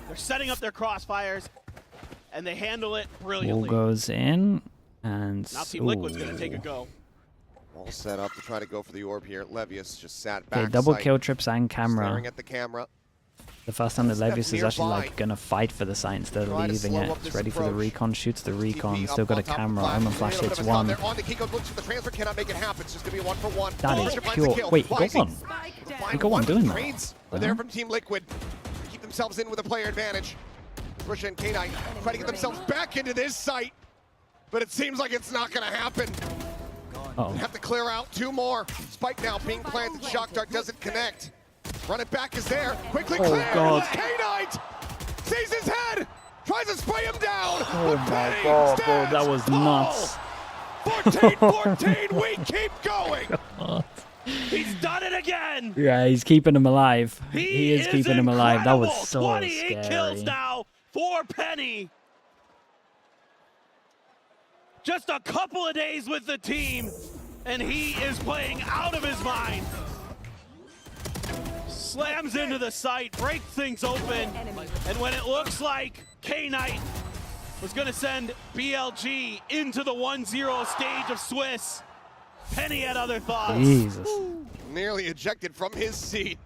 they're setting up their crossfires, and they handle it Wall brilliantly. goes in, and Now Team Liquid's going to take a go. All set up to try to go for the orb here. Levius just sat back. okay, double sight, kill trips and camera. Staring at the camera. The first time that Step Levius is actually nearby. like gonna fight for the site instead of Try to leaving slow it. up It's this ready for the approach. recon, shoots the recon, TP still up got a on top of the camera. flash. Omen A flash little bit hits of a stun one. there. On to Kiko, looks for the transfer, cannot make it happen. It's just gonna be a 1-for-1. That is Fisher finds the pure. kill. Wait, he got YZ. one. Spike He down. got one doing that. Trades are there from Team Liquid. Keep themselves in with a player advantage. Russia and K-Knight try to get themselves back into this site, but it seems like it's not gonna happen. Uh-oh. Have to clear out 2 more. Spike now being planted. Shock Dart doesn't connect. Run it back is there. Quickly Oh, clear. God. K-Knight Sees his head. Tries to spray him down. Oh but my Penny god, bro, stands that was tall. nuts. 14-14, we keep going. He's done it again. Yeah, he's keeping him alive. He He is keeping him alive. That was incredible. so 28 kills scary. now for Penny. Just a couple of days with the team, and he is playing out of his mind. Slams into the site, breaks things open, and when it looks like K-Knight was going to send BLG into the 1-0 stage of Swiss, Penny had other thoughts. Jesus. Nearly ejected from his seat.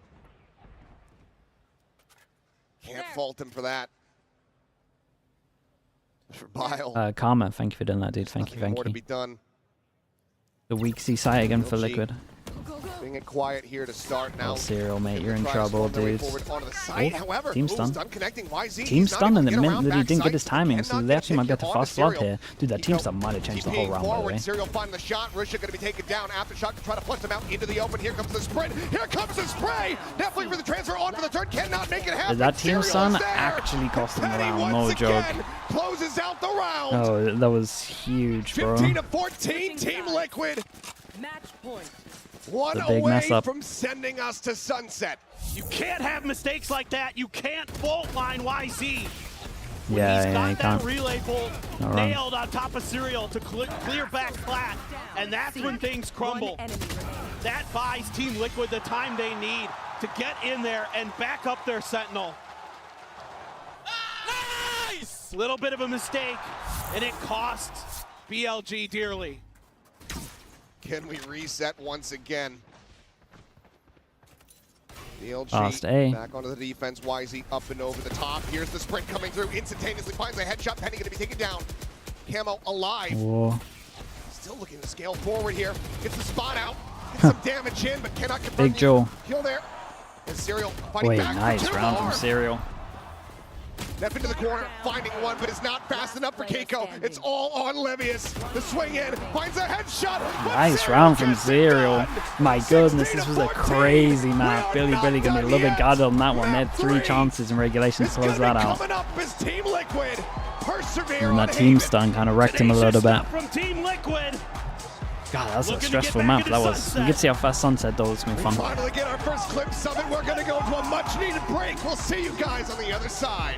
Can't fault him for that. For Bile. Karma, thank you for doing that, dude. Thank you, Nothing thank more you. to be done. The Weeksy site again for BLG. Liquid. Being it quiet here to start now. Oh, Serial, mate, you're in Try to trouble, storm their way dude. forward onto the site. Oh, However, team stun. stun connecting YZ. Team He's not stun, able and to it get meant around that he didn't backside. get his timing, so Cannot they actually might get get the onto fast flood Serial. here. Dude, that team stun might have changed the whole TPing round, by the forward, way. Serial finding the shot. Rusha going to be taken down. Aftershock to try to flush them out into the open. Here comes the sprint. Here comes the spray. Definitely for the transfer on for the turn. Cannot make it happen. Did that team Serial stun is there. actually cost him the Penny round? once No joke. again closes out the round. Oh, that was huge, bro. 15-14, Team Liquid. Match point. One The big away mess up. from sending us to sunset. You can't have mistakes like that. You can't fault line YZ. When Yeah, he's yeah, got you that can't. relay bolt Not wrong. nailed on top of Serial to clear back flat, and that's when things crumble. One enemy remaining. That buys Team Liquid the time they need to get in there and back up their Sentinel. Nice! Little bit of a mistake, and it costs BLG dearly. Can we reset once again? BLG Fast A. back onto the defense. YZ up and over the top. Here's the sprint coming through. Instantaneously finds a headshot. Penny going to be taken down. Camo alive. Whoa. Still looking to scale forward here. Gets the spot out. Gets some damage in, but cannot confirm Big the Joe. kill there. And Serial fighting Wait, back nice for two round more. from Serial. Step into the corner, finding one, but it's not fast enough for Keiko. It's all on Levius. The swing in, finds a headshot. but Nice Serial round from gets it Serial. done. My goodness, this was a 16-14. crazy map. We are Billy not gonna be a done little bit yet. guarded on that one. They had Map 3 three chances in regulation to It's close gonna that be out. coming up as Team Liquid persevere And on that team Haven. stun kind of wrecked him a Tenacious little bit. stuff from Team Liquid. God, that's a Looking to stressful get back map. into That was. You Sunset. could see how fast Sunset though was gonna be We fun. finally get our first glimpse of it. We're gonna go to a much needed break. We'll see you guys on the other side.